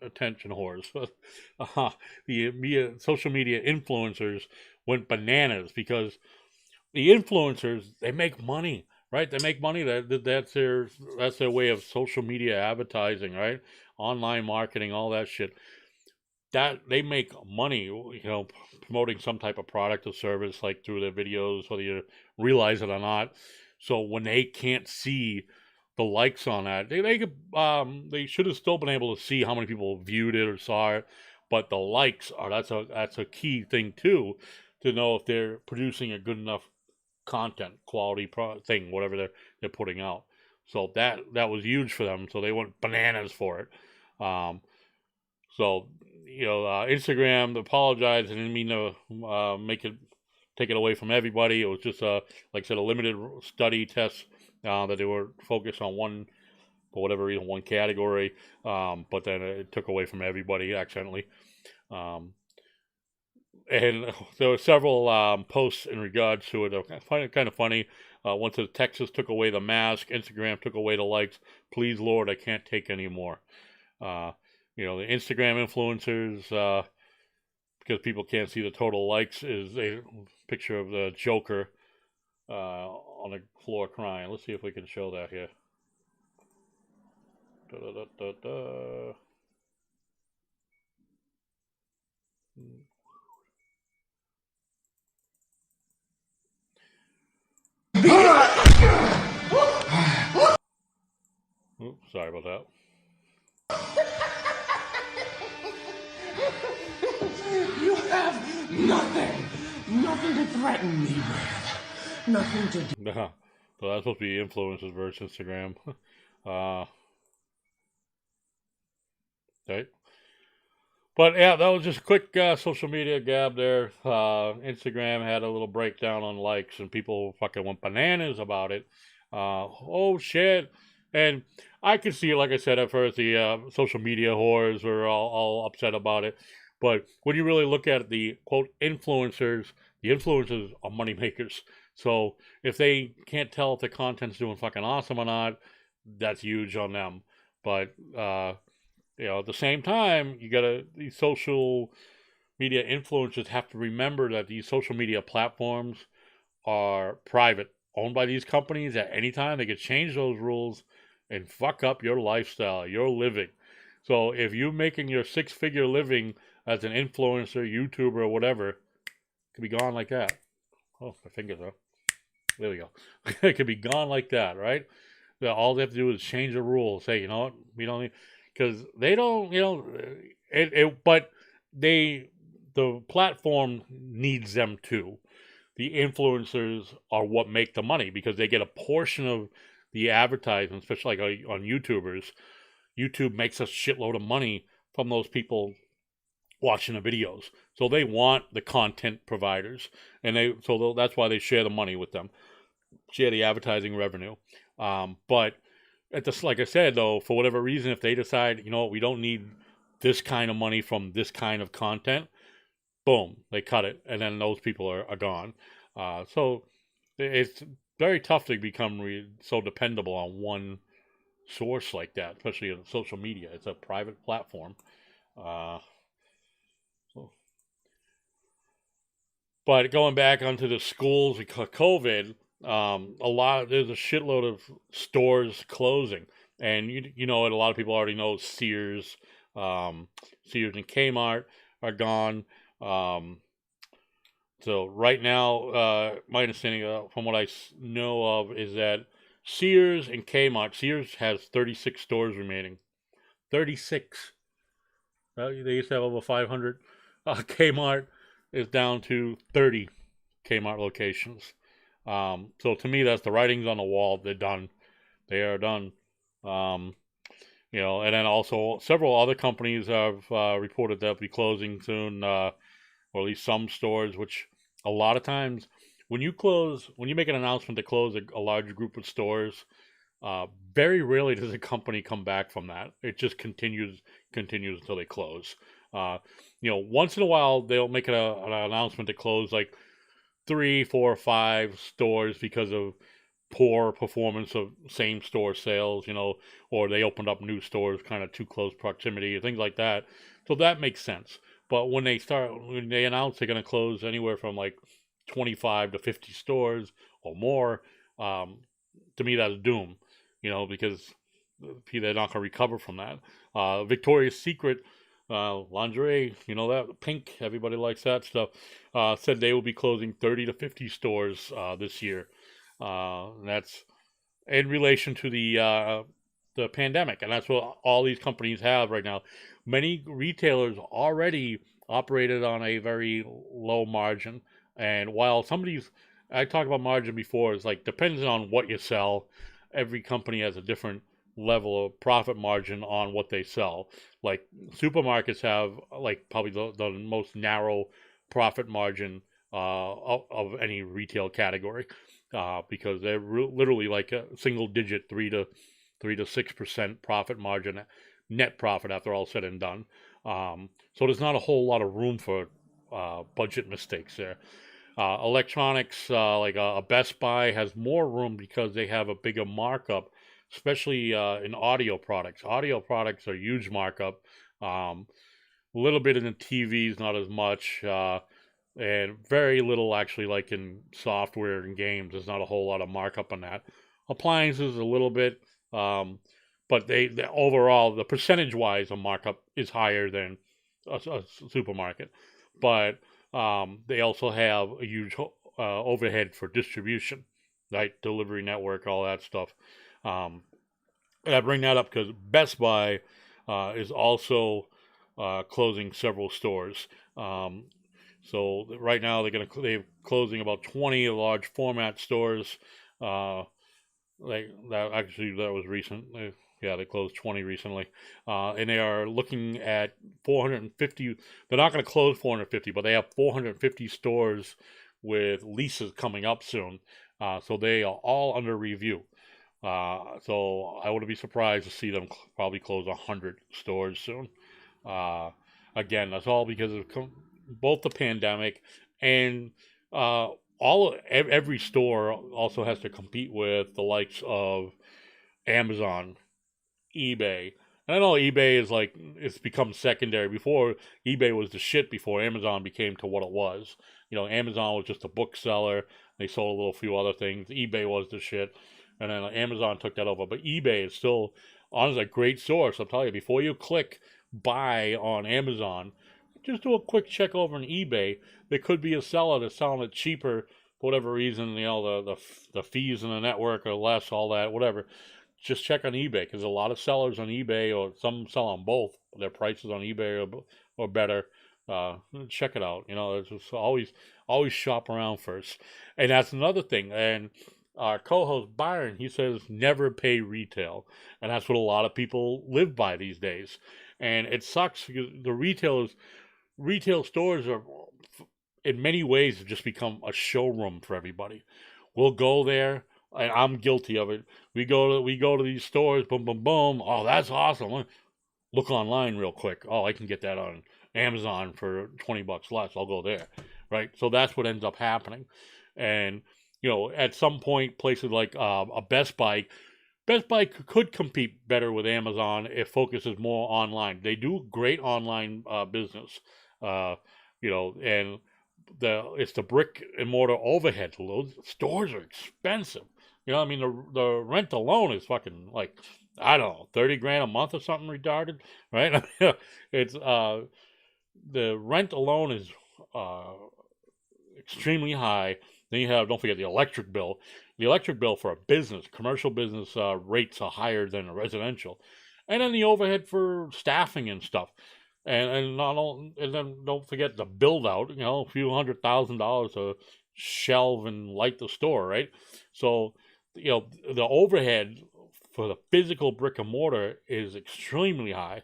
attention whores. The social media influencers went bananas because the influencers, they make money, right? They make money. That's their way of social media advertising, right? Online marketing, all that shit. That they make money, promoting some type of product or service, like through their videos, whether you realize it or not. So when they can't see the likes on that, they should have still been able to see how many people viewed it or saw it. But the likes that's a key thing too, to know if they're producing a good enough content, quality thing, whatever they're putting out. So that was huge for them. So they went bananas for it. Instagram apologized. I didn't mean to take it away from everybody. It was just like I said, a limited study test that they were focused on one, for whatever reason, one category. But then it took away from everybody accidentally. And there were several posts in regards to it. I find it kind of funny. Once Texas took away the mask, Instagram took away the likes. Please, Lord, I can't take any more. The Instagram influencers, because people can't see the total likes, is a picture of the Joker on the floor crying. Let's see if we can show that here. Oops, sorry about that. You have nothing to threaten me with. Nothing to do. So that's supposed to be influencers versus Instagram. Okay. But yeah, that was just a quick social media gab there. Instagram had a little breakdown on likes, and people fucking went bananas about it. Oh shit. And I could see, like I said at first, the social media whores were all upset about it. But when you really look at the, quote, influencers, the influencers are money makers. So if they can't tell if the content's doing fucking awesome or not, that's huge on them. But, at the same time, these social media influencers have to remember that these social media platforms are private, owned by these companies. At any time, they could change those rules and fuck up your lifestyle, your living. So if you're making your 6-figure living as an influencer, YouTuber, or whatever, it could be gone like that. Oh, my fingers are. There we go. It could be gone like that, right? All they have to do is change the rules. Say, you know what? We don't need, because they don't, but the platform needs them too. The influencers are what make the money, because they get a portion of the advertising, especially like on YouTubers. YouTube makes a shitload of money from those people watching the videos. So they want the content providers, and that's why they share the money with them, share the advertising revenue. But like I said, though, for whatever reason, if they decide, we don't need this kind of money from this kind of content, boom, they cut it, and then those people are gone. So it's very tough to become so dependable on one source like that, especially in social media. It's a private platform. But going back onto the schools because of COVID, there's a shitload of stores closing, and you know what? A lot of people already know Sears and Kmart are gone. So right now, my understanding from what I know of is that Sears and Kmart, Sears has 36 stores remaining. 36. They used to have over 500. Kmart is down to 30 Kmart locations. So to me, that's the writing's on the wall. They're done. They are done. And then also several other companies have reported they'll be closing soon, or at least some stores, which a lot of times when you make an announcement to close a large group of stores, very rarely does a company come back from that. It just continues until they close. Once in a while they'll make an announcement to close like 3, 4, 5 stores because of poor performance of same store sales, or they opened up new stores kind of too close proximity or things like that. So that makes sense. But when they announce they're going to close anywhere from like 25 to 50 stores or more, to me that's doom, because they're not going to recover from that. Victoria's Secret lingerie, that pink, everybody likes that stuff, said they will be closing 30 to 50 stores this year. And that's in relation to the pandemic, and that's what all these companies have right now. Many retailers already operated on a very low margin, and while I talked about margin before, it's like depends on what you sell. Every company has a different level of profit margin on what they sell. Like supermarkets have like probably the most narrow profit margin of any retail category, because they're literally like a single digit 3 to 6% profit margin, net profit after all said and done. So there's not a whole lot of room for budget mistakes there. Electronics, like a Best Buy, has more room because they have a bigger markup, especially in audio products. Audio products are huge markup. A little bit in the TVs, not as much, and very little actually like in software and games. There's not a whole lot of markup on that. Appliances a little bit, but they overall, the percentage-wise, a markup is higher than a supermarket. But they also have a huge overhead for distribution, right? Delivery network, all that stuff. And I bring that up because Best Buy is also closing several stores. So right now they're closing about 20 large format stores. That was recent. They closed 20 recently, and they are looking at 450. They're not going to close 450, but they have 450 stores with leases coming up soon. So they are all under review. So I wouldn't be surprised to see them probably close 100 stores soon. Again, that's all because of both the pandemic and every store also has to compete with the likes of Amazon, eBay. And I know eBay is like, it's become secondary. Before, eBay was the shit before Amazon became to what it was. Amazon was just a bookseller. They sold a few other things. eBay was the shit. And then Amazon took that over. But eBay is still, honestly, a great source. I'll tell you, before you click buy on Amazon, just do a quick check over on eBay. There could be a seller that's selling it cheaper for whatever reason, the fees in the network are less, all that, whatever. Just check on eBay, because a lot of sellers on eBay, or some sell on both, their prices on eBay are better. Check it out. It's just always shop around first. And that's another thing. And our co-host Byron, he says never pay retail, and that's what a lot of people live by these days. And it sucks because the retailers retail stores are, in many ways, have just become a showroom for everybody. We'll go there, and I'm guilty of it. We go to these stores, boom, boom, boom. Oh, that's awesome. Look online real quick. Oh, I can get that on Amazon for $20 less. I'll go there, right? So that's what ends up happening. And at some point, places like a Best Buy could compete better with Amazon if focuses more online. They do great online business, uh, and it's the brick and mortar overhead. Those stores are expensive. I mean, the rent alone is fucking like, I don't know, 30 grand a month or something retarded, right? It's the rent alone is uh extremely high. Then you have, don't forget, the electric bill. The electric bill for a business, commercial business, rates are higher than a residential, and then the overhead for staffing and stuff. And then don't forget the build out. A few $100,000 to shelve and light the store, right? So the overhead for the physical brick and mortar is extremely high.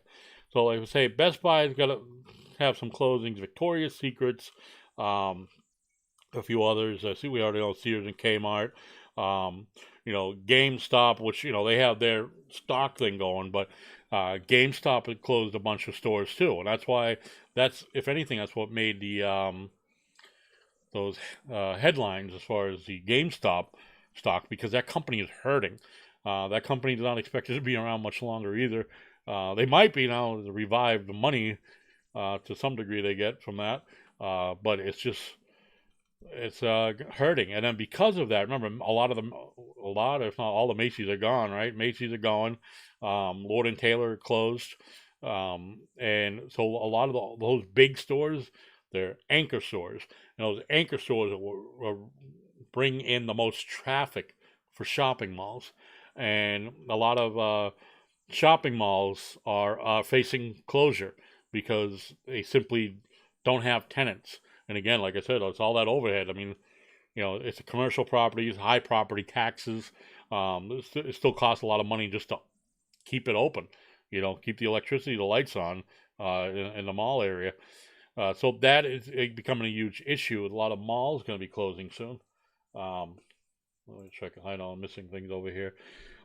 So like I say, Best Buy's got to have some closings. Victoria's Secrets, a few others. I see we already know Sears and Kmart. GameStop, which they have their stock thing going, but GameStop had closed a bunch of stores too, and if anything, that's what made the those headlines as far as the GameStop stock, because that company is hurting. That company is not expected to be around much longer either. They might be now to revive the money to some degree they get from that, but it's hurting. And then because of that, remember, if not all the Macy's are gone, right? Macy's are gone. Lord and Taylor closed. And so a lot of those big stores, they're anchor stores. And those anchor stores will bring in the most traffic for shopping malls. And a lot of shopping malls are facing closure because they simply don't have tenants. And again, like I said, it's all that overhead. I mean, it's a commercial properties, high property taxes. It still costs a lot of money just to keep it open. Keep the electricity, the lights on in the mall area. So that is becoming a huge issue. A lot of malls going to be closing soon. Let me check. I know I'm missing things over here.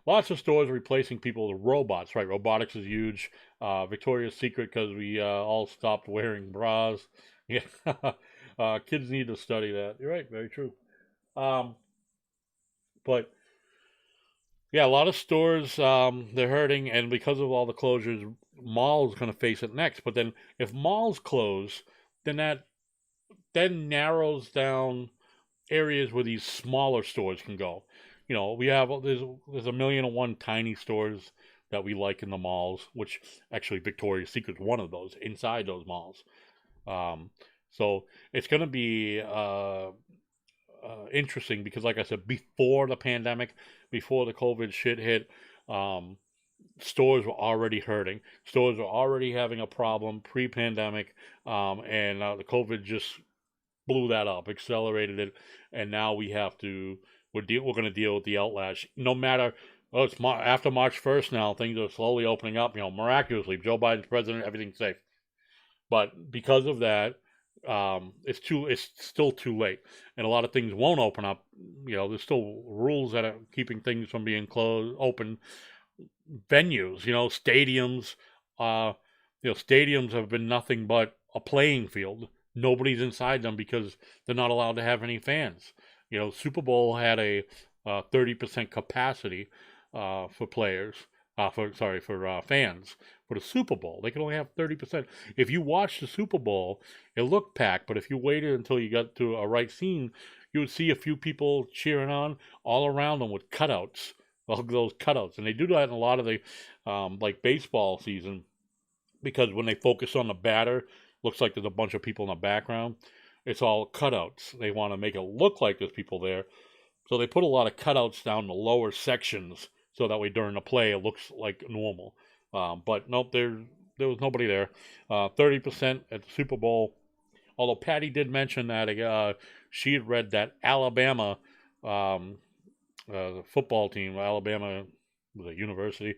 Lots of stores replacing people with robots, right? Robotics is huge. Victoria's Secret, because we all stopped wearing bras. Yeah. Kids need to study that. You're right. Very true. But yeah, a lot of stores, they're hurting, and because of all the closures, malls going to face it next. But then if malls close, then that then narrows down areas where these smaller stores can go. There's a million and one tiny stores that we like in the malls, which actually Victoria's Secret's one of those inside those malls. So it's going to be interesting because, like I said, before the pandemic, before the COVID shit hit, stores were already hurting. Stores were already having a problem pre-pandemic, and the COVID just blew that up, accelerated it, and now we're going to deal with the outlash. No matter, it's after March 1st now, things are slowly opening up. Miraculously, Joe Biden's president, everything's safe. But because of that, it's still too late, and a lot of things won't open up. There's still rules that are keeping things from being open. Venues, stadiums, stadiums have been nothing but a playing field. Nobody's inside them because they're not allowed to have any fans. Super Bowl had a 30% capacity for players. For fans. For the Super Bowl, they can only have 30%. If you watch the Super Bowl, it looked packed, but if you waited until you got to a right scene, you would see a few people cheering on all around them with cutouts. Those cutouts, and they do that in a lot of the like baseball season, because when they focus on the batter, looks like there's a bunch of people in the background. It's all cutouts. They want to make it look like there's people there, so they put a lot of cutouts down the lower sections, so that way during the play it looks like normal. But nope, there was nobody there. 30% at the Super Bowl. Although Patty did mention that she had read that Alabama football team, Alabama was a university,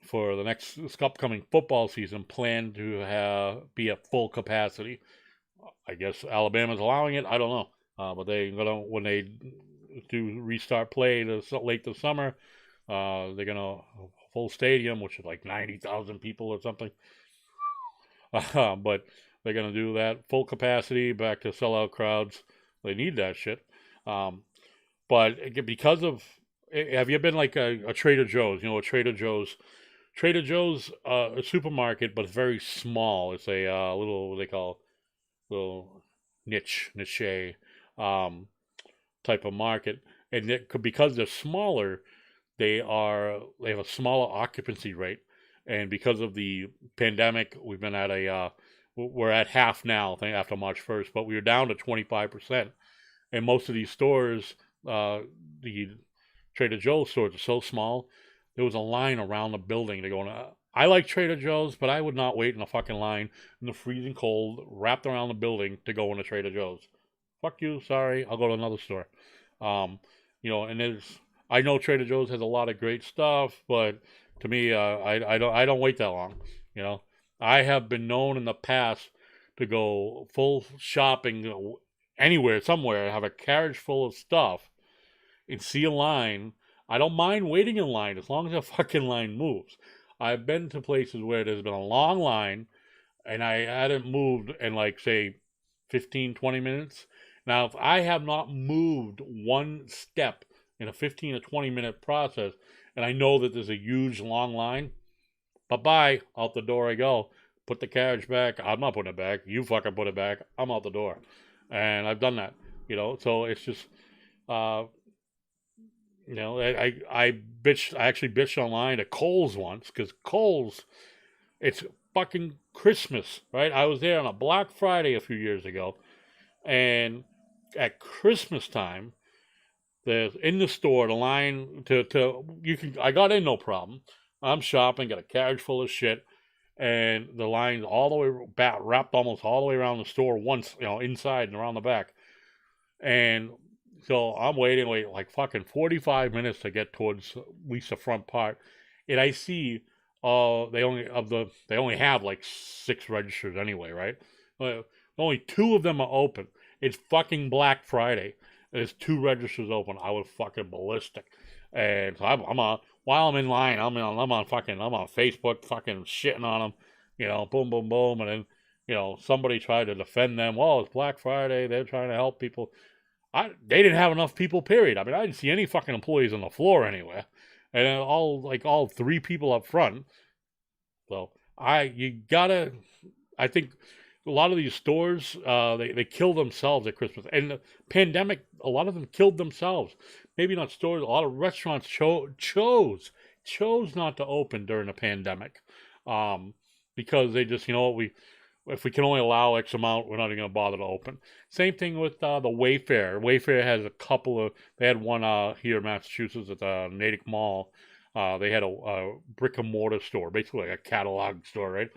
for the next this upcoming football season plan to be at full capacity. I guess Alabama's allowing it. I don't know, but they gonna when they do restart play late this summer, they're gonna full stadium, which is like 90,000 people or something. But they're gonna do that full capacity, back to sellout crowds. They need that shit. But because of, have you been like a Trader Joe's? You know, a Trader Joe's. Trader Joe's, a supermarket, but it's very small. It's a little, what they call, little niche type of market, and because they're smaller, they have a smaller occupancy rate, and because of the pandemic, we've been at we're at half now, I think, after March 1st, but we were down to 25%, and most of these stores, the Trader Joe's stores are so small, there was a line around the building to go in. I like Trader Joe's, but I would not wait in a fucking line in the freezing cold, wrapped around the building to go into Trader Joe's. Fuck you, sorry, I'll go to another store. You know, and I know Trader Joe's has a lot of great stuff, but to me, I don't wait that long. You know, I have been known in the past to go full shopping anywhere, somewhere, have a carriage full of stuff, and see a line. I don't mind waiting in line as long as the fucking line moves. I've been to places where there's been a long line, and I hadn't moved in, like, say, 15, 20 minutes. Now, if I have not moved one step in a 15 or 20 minute process, and I know that there's a huge long line, bye-bye, out the door I go. Put the carriage back. I'm not putting it back. You fucking put it back. I'm out the door. And I've done that, you know, so it's just, you know, I actually bitched online at Kohl's once, because Kohl's, it's fucking Christmas, right? I was there on a Black Friday a few years ago, and at Christmas time, there's in the store, the line I got in no problem. I'm shopping, got a carriage full of shit, and the line's all the way back, wrapped almost all the way around the store once, you know, inside and around the back. And so I'm waiting like fucking 45 minutes to get towards at least the front part, and I see they only have like 6 registers anyway, right? Only 2 of them are open. It's fucking Black Friday. There's 2 registers open. I was fucking ballistic, and so I'm on, while I'm in line, I'm on Facebook fucking shitting on them, you know, boom, boom, boom, and then, you know, somebody tried to defend them. Well, it's Black Friday. They're trying to help people. They didn't have enough people, period. I mean, I didn't see any fucking employees on the floor anywhere. And then all 3 people up front. So, I think a lot of these stores, they kill themselves at Christmas. And the pandemic, a lot of them killed themselves. Maybe not stores, a lot of restaurants chose not to open during the pandemic. Because they just, you know, if we can only allow X amount, we're not even going to bother to open. Same thing with the Wayfair. Wayfair has a couple of, they had one here in Massachusetts at the Natick Mall. They had a brick and mortar store, basically like a catalog store, right?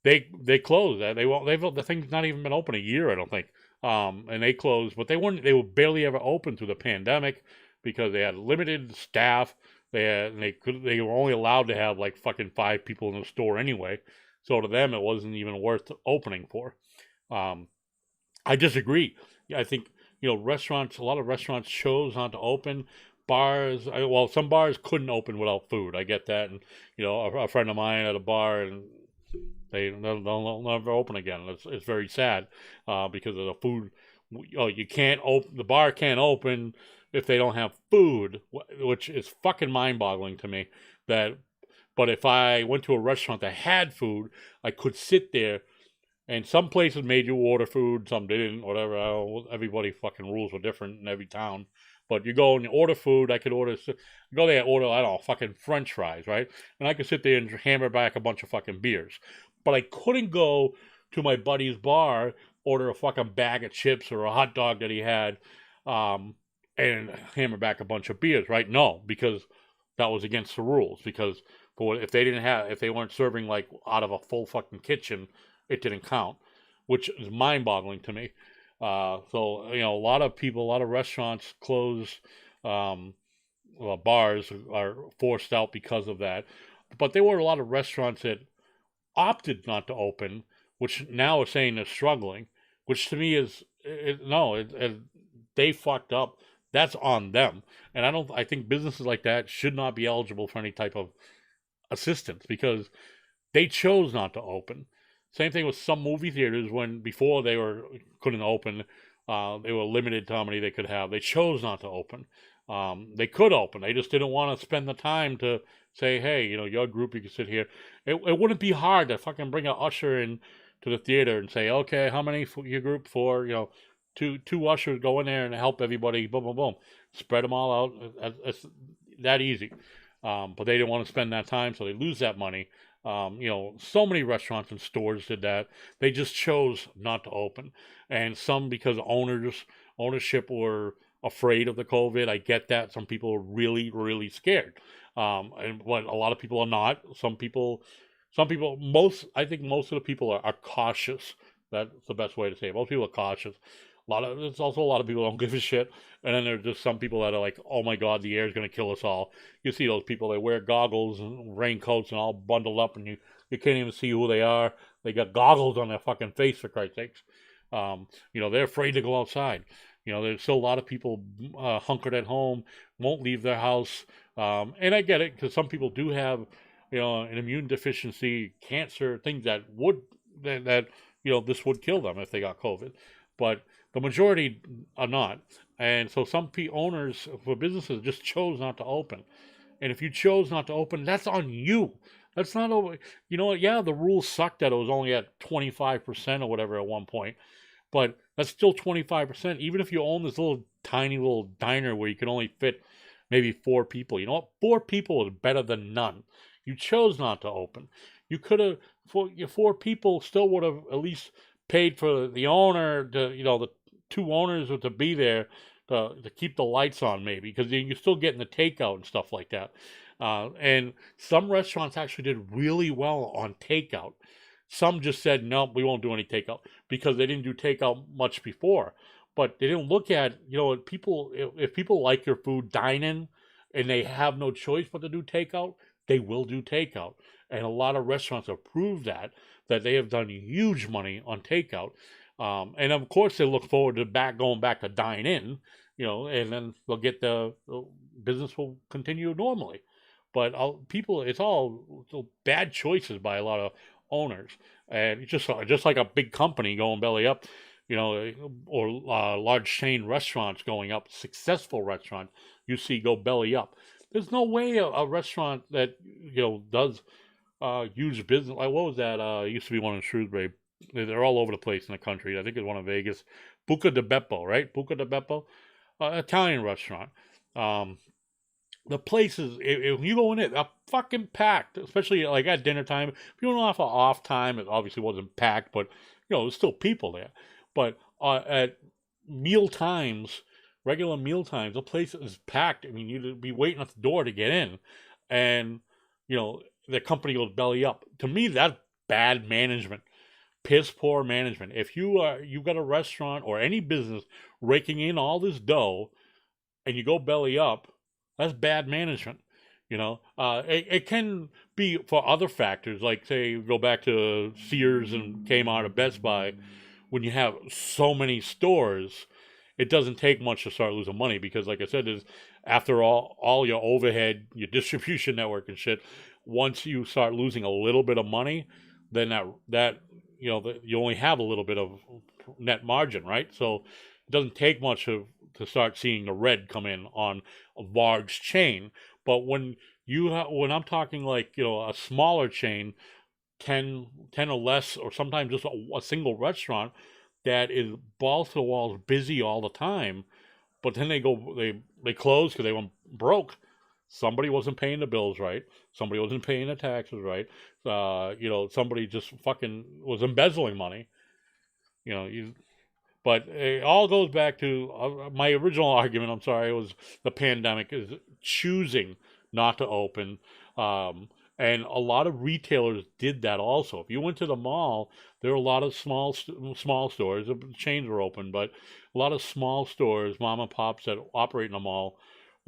They closed. The thing's not even been open a year, I don't think. And they closed, but they were barely ever open through the pandemic because they had limited staff. They were only allowed to have like fucking 5 people in the store anyway. So to them, it wasn't even worth opening for. I disagree. I think, you know, a lot of restaurants chose not to open. Bars, some bars couldn't open without food. I get that. And, you know, a friend of mine at a bar, and they'll never open again. It's very sad because of the food. You can't open, the bar can't open if they don't have food, which is fucking mind-boggling to me. But if I went to a restaurant that had food, I could sit there, and some places made you order food, some didn't, whatever. Everybody fucking rules were different in every town. But you go and you order food, I could go there and order, I don't know, fucking French fries, right? And I could sit there and hammer back a bunch of fucking beers. But I couldn't go to my buddy's bar, order a fucking bag of chips or a hot dog that he had, and hammer back a bunch of beers, right? No, because that was against the rules. Because if they weren't serving like out of a full fucking kitchen, it didn't count, which is mind-boggling to me. So, you know, a lot of restaurants closed. bars are forced out because of that. But there were a lot of restaurants that opted not to open, which now are saying they're struggling, which to me is no, they fucked up. That's on them, and I think businesses like that should not be eligible for any type of assistance because they chose not to open. Same thing with some movie theaters when before they couldn't open, they were limited to how many they could have. They chose not to open. They could open. They just didn't want to spend the time to say, hey, your group, you can sit here. It wouldn't be hard to fucking bring an usher in to the theater and say, okay, how many for your group? For two ushers go in there and help everybody. Boom, boom, boom. Spread them all out. It's that easy. But they didn't want to spend that time, so they lose that money. So many restaurants and stores did that. They just chose not to open, and some because ownership were afraid of the COVID. I get that. Some people are really, really scared, and what a lot of people are not. Some people, I think most of the people are cautious. That's the best way to say it. Most people are cautious. There's also a lot of people who don't give a shit. And then there's just some people that are like, oh my God, the air is going to kill us all. You see those people, they wear goggles and raincoats and all bundled up and you can't even see who they are. They got goggles on their fucking face, for Christ's sakes. They're afraid to go outside. There's still a lot of people hunkered at home, won't leave their house. And I get it because some people do have, an immune deficiency, cancer, things that this would kill them if they got COVID. But the majority are not. And so some owners for businesses just chose not to open. And if you chose not to open, that's on you. That's not over. Yeah, the rules sucked that it was only at 25% or whatever at one point. But that's still 25%. Even if you own this tiny little diner where you can only fit maybe 4 people. You know what? 4 people is better than none. You chose not to open. You could have, for your 4 people, still would have at least paid for the owner, the 2 owners to be there to keep the lights on maybe, because you're still getting the takeout and stuff like that. And some restaurants actually did really well on takeout. Some just said, no, we won't do any takeout because they didn't do takeout much before. But they didn't look at, if people like your food, dine in, and they have no choice but to do takeout, they will do takeout. And a lot of restaurants have proved that they have done huge money on takeout. And of course, they look forward to going back to dine in, and then they'll get the business will continue normally. But it's all bad choices by a lot of owners. And it's just like a big company going belly up, or large chain restaurants going up, successful restaurants you see go belly up. There's no way a restaurant that, does huge business, like what was that? Used to be one in Shrewsbury. They're all over the place in the country. I think it's one in Vegas. Buca di Beppo, right? Buca di Beppo, Italian restaurant. The places, if you go in it, are fucking packed, especially like at dinner time. If you went off time, it obviously wasn't packed, but there's still people there. But at meal times, regular meal times, the place is packed. I mean, you'd be waiting at the door to get in, and the company goes belly up. To me, that's bad management, piss poor management. If you've got a restaurant or any business raking in all this dough, and you go belly up, that's bad management. It can be for other factors, like say go back to Sears and Kmart or Best Buy. When you have so many stores, it doesn't take much to start losing money because, like I said, is after all your overhead, your distribution network and shit. Once you start losing a little bit of money, then that you only have a little bit of net margin, right? So it doesn't take much to start seeing the red come in on a large chain. But when I'm talking like a smaller chain, 10 or less, or sometimes just a single restaurant that is balls to the walls busy all the time, but then they close because they went broke. Somebody wasn't paying the bills right. Somebody wasn't paying the taxes right. Somebody just fucking was embezzling money. But it all goes back to my original argument. I'm sorry, it was the pandemic is choosing not to open. And a lot of retailers did that also. If you went to the mall, there were a lot of small stores. The chains were open, but a lot of small stores, mom and pops that operate in the mall,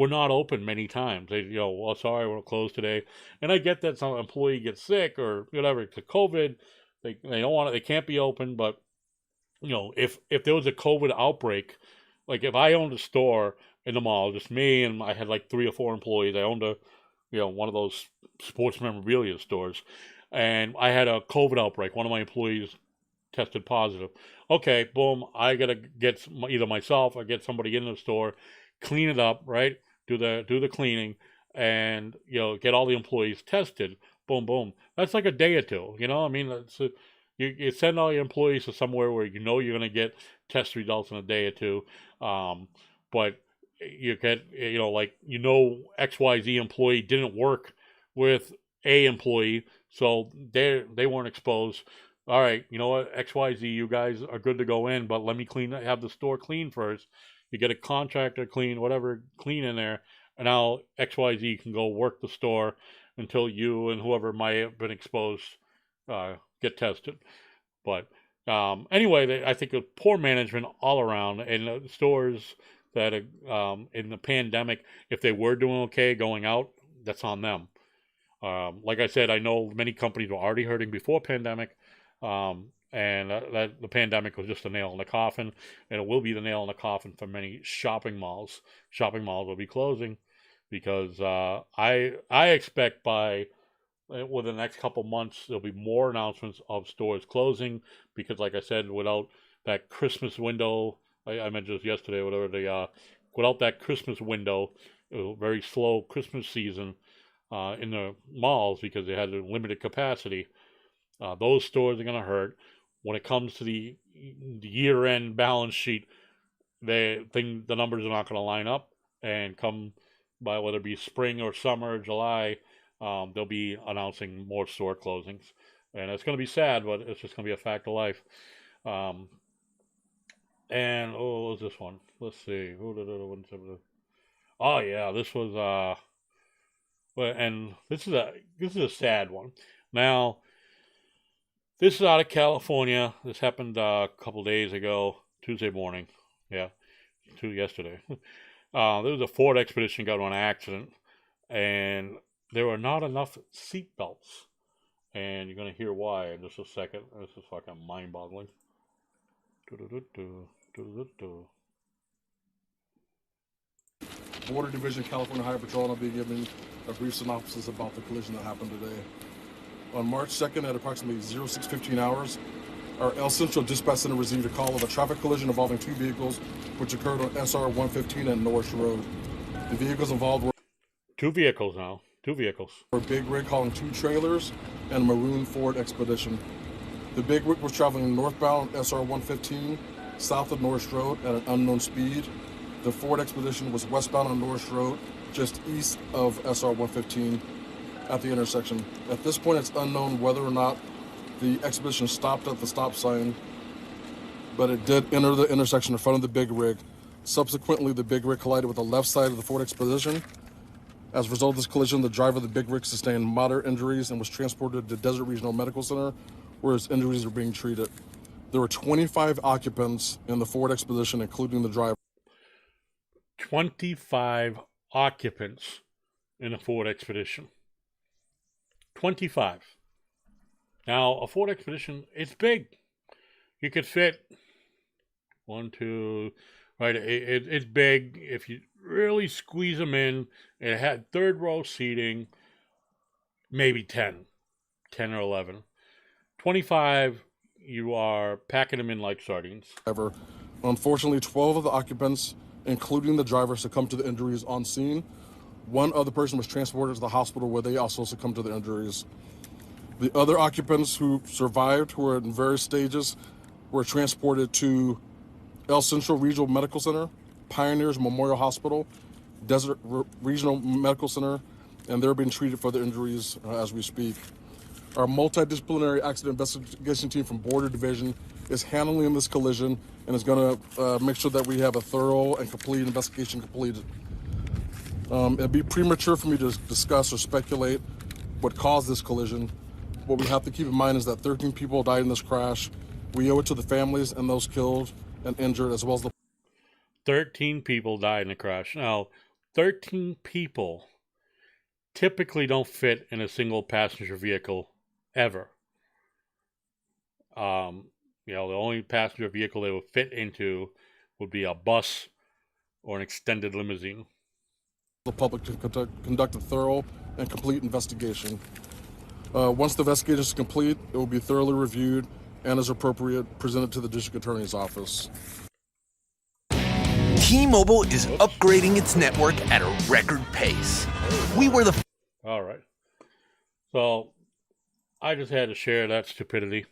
were not open many times. They, well, sorry, we're closed today. And I get that some employee gets sick or whatever, to COVID, they don't want it, they can't be open. But if there was a COVID outbreak, like if I owned a store in the mall, just me, and I had like 3 or 4 employees, I owned one of those sports memorabilia stores, and I had a COVID outbreak. One of my employees tested positive. Okay, boom, I gotta get either myself or get somebody in the store, clean it up, right? Do the cleaning, and get all the employees tested. Boom, boom. That's like a day or two. I mean, that's you send all your employees to somewhere where you're gonna get test results in a day or two. But you get XYZ employee didn't work with A employee, so they weren't exposed. All right, you know what, XYZ, you guys are good to go in, but let me have the store clean first. You get a contractor clean in there, and now XYZ can go work the store until you and whoever might have been exposed get tested. But anyway, I think poor management all around, and stores that in the pandemic, if they were doing okay going out, that's on them. Like I said, I know many companies were already hurting before pandemic, and that the pandemic was just a nail in the coffin, and it will be the nail in the coffin for many shopping malls. Shopping malls will be closing because I expect within the next couple months there'll be more announcements of stores closing, because like I said, without that Christmas window, I mentioned this yesterday, without that Christmas window, very slow Christmas season in the malls because they had a limited capacity. Those stores are going to hurt. When it comes to the year-end balance sheet, the numbers are not going to line up, and come by whether it be spring or summer or July, they'll be announcing more store closings. And it's going to be sad, but it's just going to be a fact of life. And what was this one? Let's see. Oh yeah, this was and this is a sad one. Now, this is out of California. This happened a couple days ago, Tuesday morning. Yeah, yesterday. There was a Ford Expedition got in an accident, and there were not enough seat belts. And you're going to hear why in just a second. This is fucking mind-boggling. Border Division, California Highway Patrol, and I'll be giving a brief synopsis about the collision that happened today. On March 2nd at approximately 06:15 hours, our El Centro Dispatch Center received a call of a traffic collision involving 2 vehicles, which occurred on SR 115 and Norris Road. The vehicles involved were 2 vehicles now. 2 vehicles. A big rig hauling 2 trailers and a maroon Ford Expedition. The big rig was traveling northbound SR 115 south of Norris Road at an unknown speed. The Ford Expedition was westbound on Norris Road, just east of SR 115 at the intersection. At this point, it's unknown whether or not the Expedition stopped at the stop sign, but it did enter the intersection in front of the big rig. Subsequently, the big rig collided with the left side of the Ford Expedition. As a result of this collision, the driver of the big rig sustained moderate injuries and was transported to Desert Regional Medical Center, where his injuries are being treated. There were 25 occupants in the Ford Expedition, including the driver. 25 occupants in a Ford Expedition. 25. Now, a Ford Expedition, it's big. You could fit 1, 2, right? It's big. If you really squeeze them in, it had 3rd row seating, maybe 10 or 11. 25, you are packing them in like sardines. Unfortunately, 12 of the occupants, including the driver, succumbed to the injuries on scene. 1 other person was transported to the hospital where they also succumbed to the injuries. The other occupants who survived, who were in various stages, were transported to El Centro Regional Medical Center, Pioneers Memorial Hospital, Desert Regional Medical Center, and they're being treated for their injuries as we speak. Our multidisciplinary accident investigation team from Border Division is handling this collision and is going to make sure that we have a thorough and complete investigation completed. It'd be premature for me to discuss or speculate what caused this collision. What we have to keep in mind is that 13 people died in this crash. We owe it to the families and those killed and injured, as well as the 13 people died in the crash. Now, 13 people typically don't fit in a single passenger vehicle ever. The only passenger vehicle they would fit into would be a bus or an extended limousine. The public to conduct a thorough and complete investigation. Once the investigation is complete, it will be thoroughly reviewed and, as appropriate, presented to the district attorney's office. T-Mobile is upgrading its network at a record pace. We were the... All right. So I just had to share that stupidity.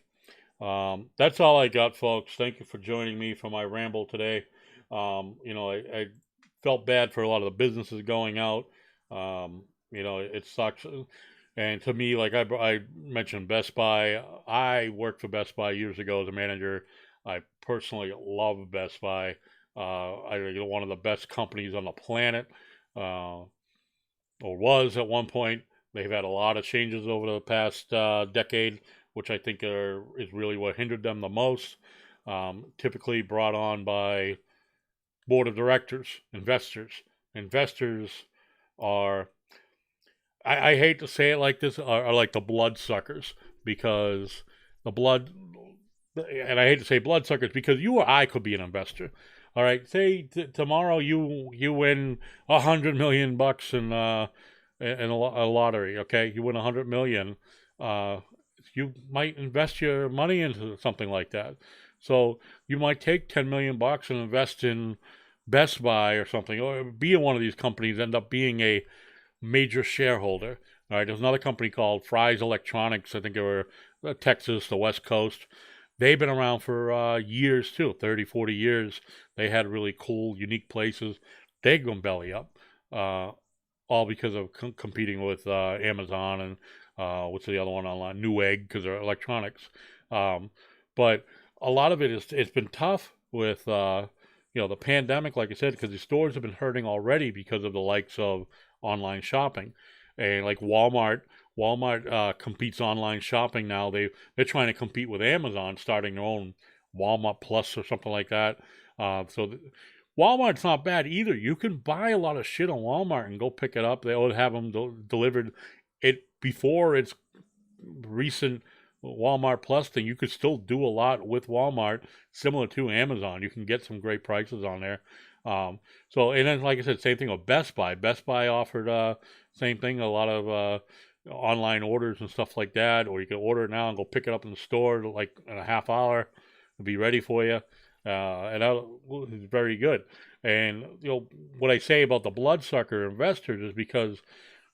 That's all I got, folks. Thank you for joining me for my ramble today. I felt bad for a lot of the businesses going out. It sucks. And to me, like I mentioned Best Buy, I worked for Best Buy years ago as a manager. I personally love Best Buy. One of the best companies on the planet, or was at one point. They've had a lot of changes over the past decade, which I think is really what hindered them the most. Typically brought on by board of directors, investors. Investors are, I hate to say it like this, are like the bloodsuckers, because and I hate to say bloodsuckers because you or I could be an investor. All right, say tomorrow you win $100 million in a lottery. Okay, you win $100 million. You might invest your money into something like that. So you might take $10 million and invest in Best Buy or something, or be in one of these companies, end up being a major shareholder. All right, there's another company called Fry's Electronics. I think they were Texas, the West Coast. They've been around for years too, 30, 40 years. They had really cool, unique places. They're going belly up, all because of competing with Amazon and what's the other one online? Newegg, because they're electronics. But a lot of it's been tough with the pandemic, like I said, because the stores have been hurting already because of the likes of online shopping. And like Walmart competes online shopping now. They're trying to compete with Amazon, starting their own Walmart Plus or something like that. Walmart's not bad either. You can buy a lot of shit on Walmart and go pick it up. They would have them delivered. Before its recent Walmart Plus thing, you could still do a lot with Walmart, similar to Amazon. You can get some great prices on there. And then, like I said, same thing with Best Buy. Best Buy offered same thing, a lot of online orders and stuff like that, or you can order it now and go pick it up in the store like in a half hour. It'll be ready for you. And that is very good. And what I say about the bloodsucker investors is because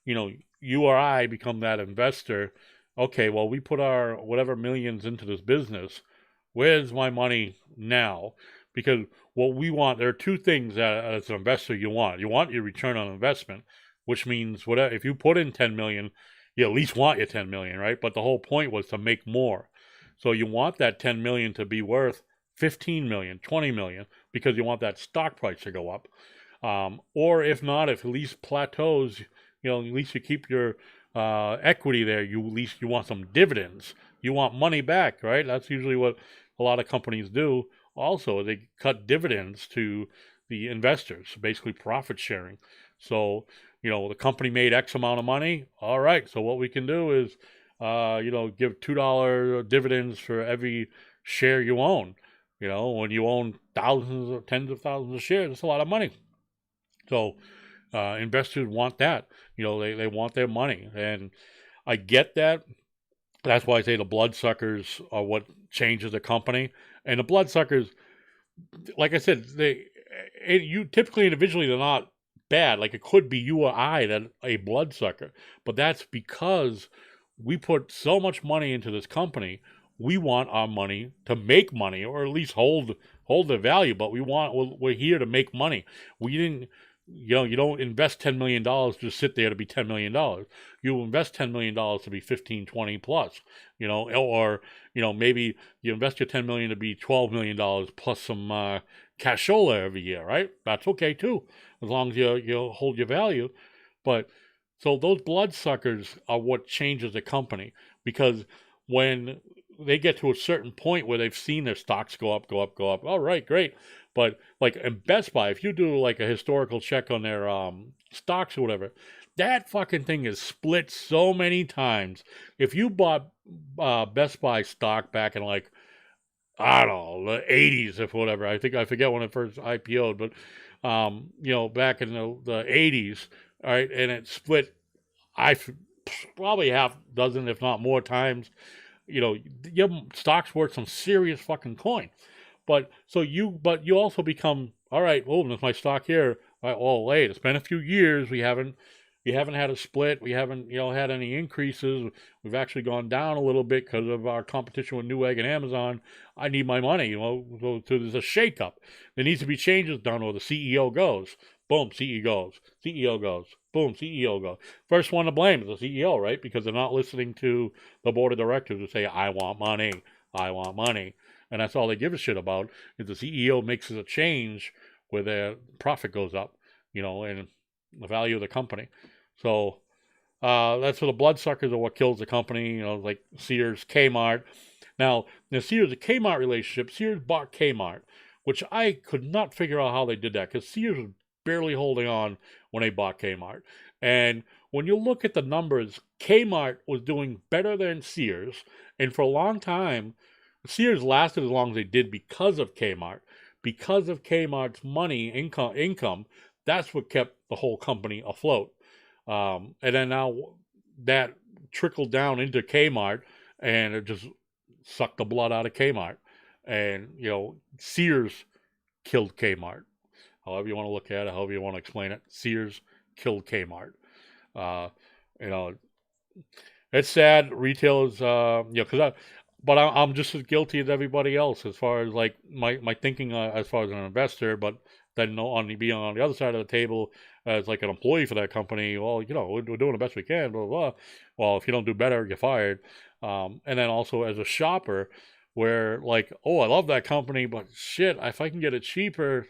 you or I become that investor. Okay, well, we put our whatever millions into this business. Where's my money now? Because what we want, there are two things that as an investor you want. You want your return on investment, which means whatever. If you put in $10 million, you at least want your $10 million, right? But the whole point was to make more. So you want that $10 million to be worth $15 million, $20 million, because you want that stock price to go up. Or if not, if at least plateaus, at least you keep your equity there. At least you want some dividends. You want money back, right? That's usually what a lot of companies do. Also, they cut dividends to the investors, basically profit sharing. So, the company made X amount of money. All right, so what we can do is, give $2 dividends for every share you own. When you own thousands or tens of thousands of shares, it's a lot of money. So investors want that. They want their money. And I get that. That's why I say the bloodsuckers are what changes a company. And the bloodsuckers, like I said, you typically individually, they're not bad. Like it could be you or I that a bloodsucker. But that's because we put so much money into this company. We want our money to make money, or at least hold the value. But we're here to make money. We didn't, you don't invest $10 million to sit there to be $10 million. You invest $10 million to be 15, 20 plus, or maybe you invest your $10 million to be $12 million plus some cashola every year, right? That's okay too, as long as you hold your value. But so those bloodsuckers are what changes a company, because when they get to a certain point where they've seen their stocks go up, go up, go up. All right, great. But like in Best Buy, if you do like a historical check on their stocks or whatever, that fucking thing is split so many times. If you bought Best Buy stock back in like, I don't know, the 80s, if whatever. I forget when it first IPO'd, but back in the 80s, all right, and it split, probably half dozen, if not more times. Your stock's worth some serious fucking coin. But you also become, all right, oh, there's my stock here. Oh, wait, it's been a few years. We haven't had a split. We haven't, had any increases. We've actually gone down a little bit because of our competition with Newegg and Amazon. I need my money, so there's a shakeup. There needs to be changes done, or the CEO goes. Boom, CEO goes. CEO goes. Boom, CEO goes. First one to blame is the CEO, right? Because they're not listening to the board of directors who say, I want money. I want money. And that's all they give a shit about, is the CEO makes a change where their profit goes up, and the value of the company. So that's where the bloodsuckers are what kills the company, like Sears, Kmart. Now, the Sears and Kmart relationship, Sears bought Kmart, which I could not figure out how they did that, because Sears was barely holding on when they bought Kmart. And when you look at the numbers, Kmart was doing better than Sears, and for a long time, Sears lasted as long as they did because of Kmart. Because of Kmart's money, income, that's what kept the whole company afloat. And then now that trickled down into Kmart, and it just sucked the blood out of Kmart. And, Sears killed Kmart. However you want to look at it, however you want to explain it, Sears killed Kmart. It's sad. Retail is, but I'm just as guilty as everybody else as far as like my thinking as far as an investor, but then being on the other side of the table as like an employee for that company. Well, we're doing the best we can, blah, blah, blah. Well, if you don't do better, you're fired. And then also as a shopper, where like, oh, I love that company, but shit, if I can get it cheaper,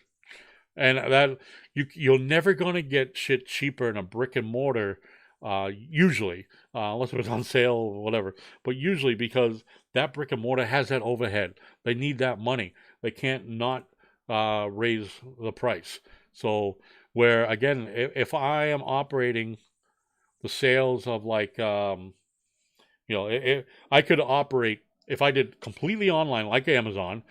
and that you're never gonna get shit cheaper in a brick and mortar, usually, unless it was on sale or whatever. But usually, because that brick and mortar has that overhead, they need that money. They can't not raise the price. So where again, if I am operating the sales of like, I could operate if I did completely online like Amazon.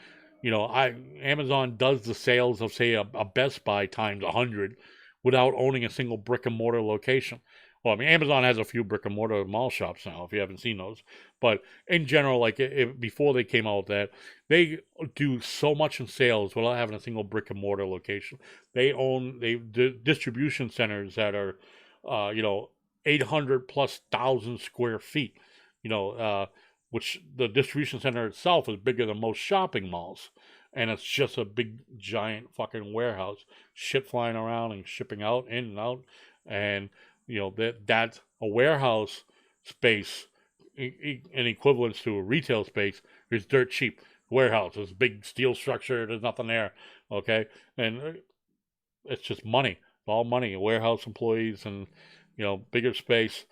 Amazon does the sales of say a Best Buy times 100 without owning a single brick and mortar location. Well, I mean, Amazon has a few brick and mortar mall shops now, if you haven't seen those. But in general, like before they came out with that, they do so much in sales without having a single brick and mortar location. They own distribution centers that are, 800 plus thousand square feet. Which the distribution center itself is bigger than most shopping malls. And it's just a big, giant fucking warehouse. Shit flying around and shipping out, in and out. And, that's a warehouse space in equivalence to a retail space is dirt cheap. Warehouse is big steel structure. There's nothing there. Okay. And it's just money. It's all money. Warehouse employees and, bigger space.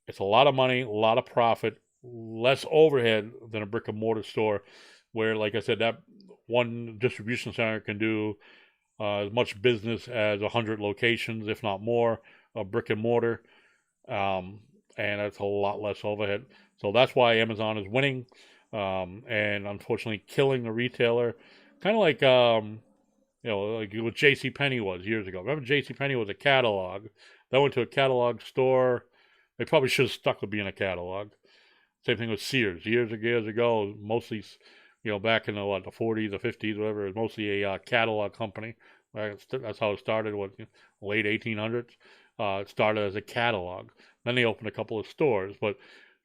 It's a lot of money, a lot of profit, less overhead than a brick and mortar store, where, like I said, that one distribution center can do as much business as 100 locations, if not more, of brick and mortar, and that's a lot less overhead. So that's why Amazon is winning, and unfortunately killing the retailer, kind of like like what JCPenney was years ago. Remember, JCPenney was a catalog. They went to a catalog store. They probably should have stuck with being a catalog. Same thing with Sears. Years ago, mostly, back in the 40s, the 50s, whatever, it was mostly a catalog company. Right? That's how it started, late 1800s. It started as a catalog. Then they opened a couple of stores, but,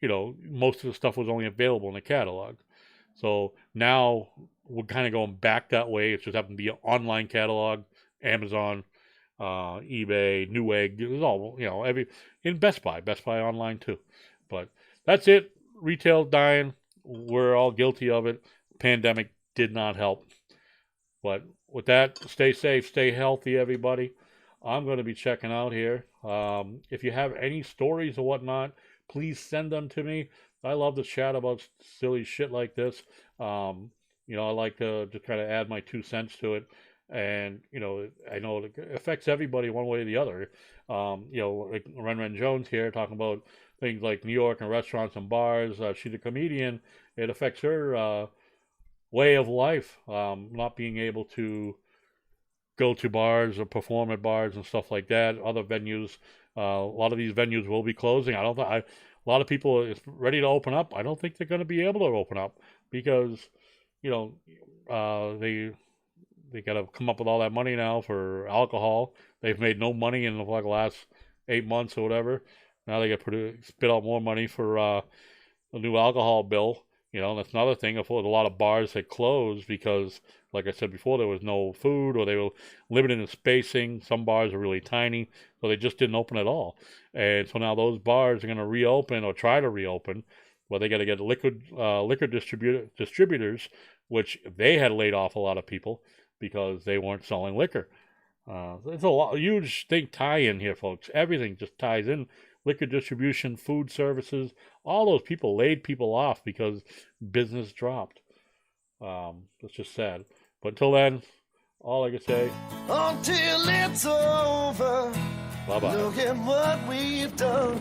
most of the stuff was only available in the catalog. So now we're kind of going back that way. It just happened to be an online catalog, Amazon, eBay, Newegg. It was all, in Best Buy online too. But that's it. Retail dying. We're all guilty of it. Pandemic did not help. But with that, stay safe, stay healthy, everybody. I'm going to be checking out here. If you have any stories or whatnot, please send them to me. I love to chat about silly shit like this. I like to kind of add my 2 cents to it. And, I know it affects everybody one way or the other. Like Ren Jones here talking about things like New York and restaurants and bars. She's a comedian. It affects her way of life, not being able to go to bars or perform at bars and stuff like that. Other venues, a lot of these venues will be closing. A lot of people is ready to open up. I don't think they're going to be able to open up because, they got to come up with all that money now for alcohol. They've made no money in the last 8 months or whatever. Now they got to spit out more money for a new alcohol bill. That's another thing. If a lot of bars had closed because, like I said before, there was no food or they were limited in spacing. Some bars are really tiny, so they just didn't open at all. And so now those bars are going to reopen or try to reopen. Well, they got to get liquor distributors, which they had laid off a lot of people because they weren't selling liquor. It's a huge thing tie-in here, folks. Everything just ties in. Liquor distribution, food services, all those people laid people off because business dropped. It's just sad. But until then, all I can say, Until it's over, bye-bye. look at what we've done.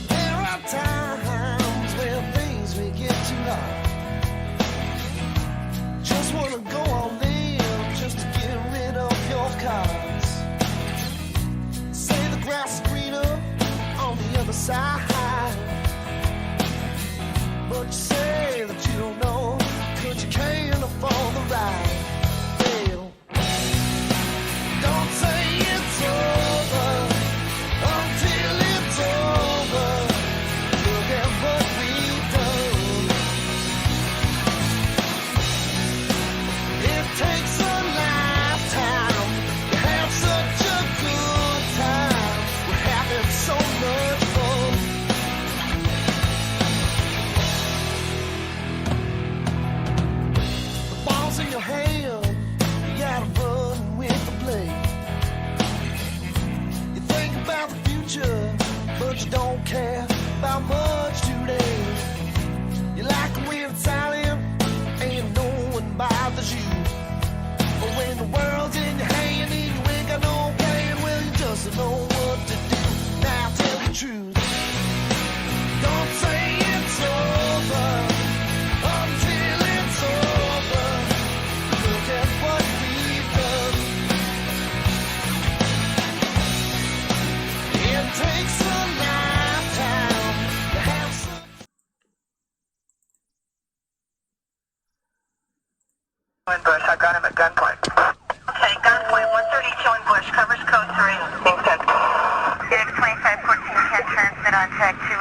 There are times when things may get too hard. Just wanna go all in just to get rid of your cards. Say the grass is greener on the other side, but you say that you don't know 'cause you can't afford the ride. Well, don't say it's over until it's over. Look at what we've done. It takes a lifetime to have such a good time. We're having so much fun. The ball's in your hand, you gotta run with the blade. You think about the future, but you don't care about much today. You like the way it's silent, and no one bothers you. But when the world's in your hand and you ain't got no plan, well, you just don't know what to do. Now tell the truth. Don't say it's over until it's over. Look at what we've done. It takes a lifetime to have some. Bush, I got him at gunpoint. Okay, gunpoint 132 in Bush, covers code 3. Thanks, Ted. Unix 2514 can transmit on tag 2.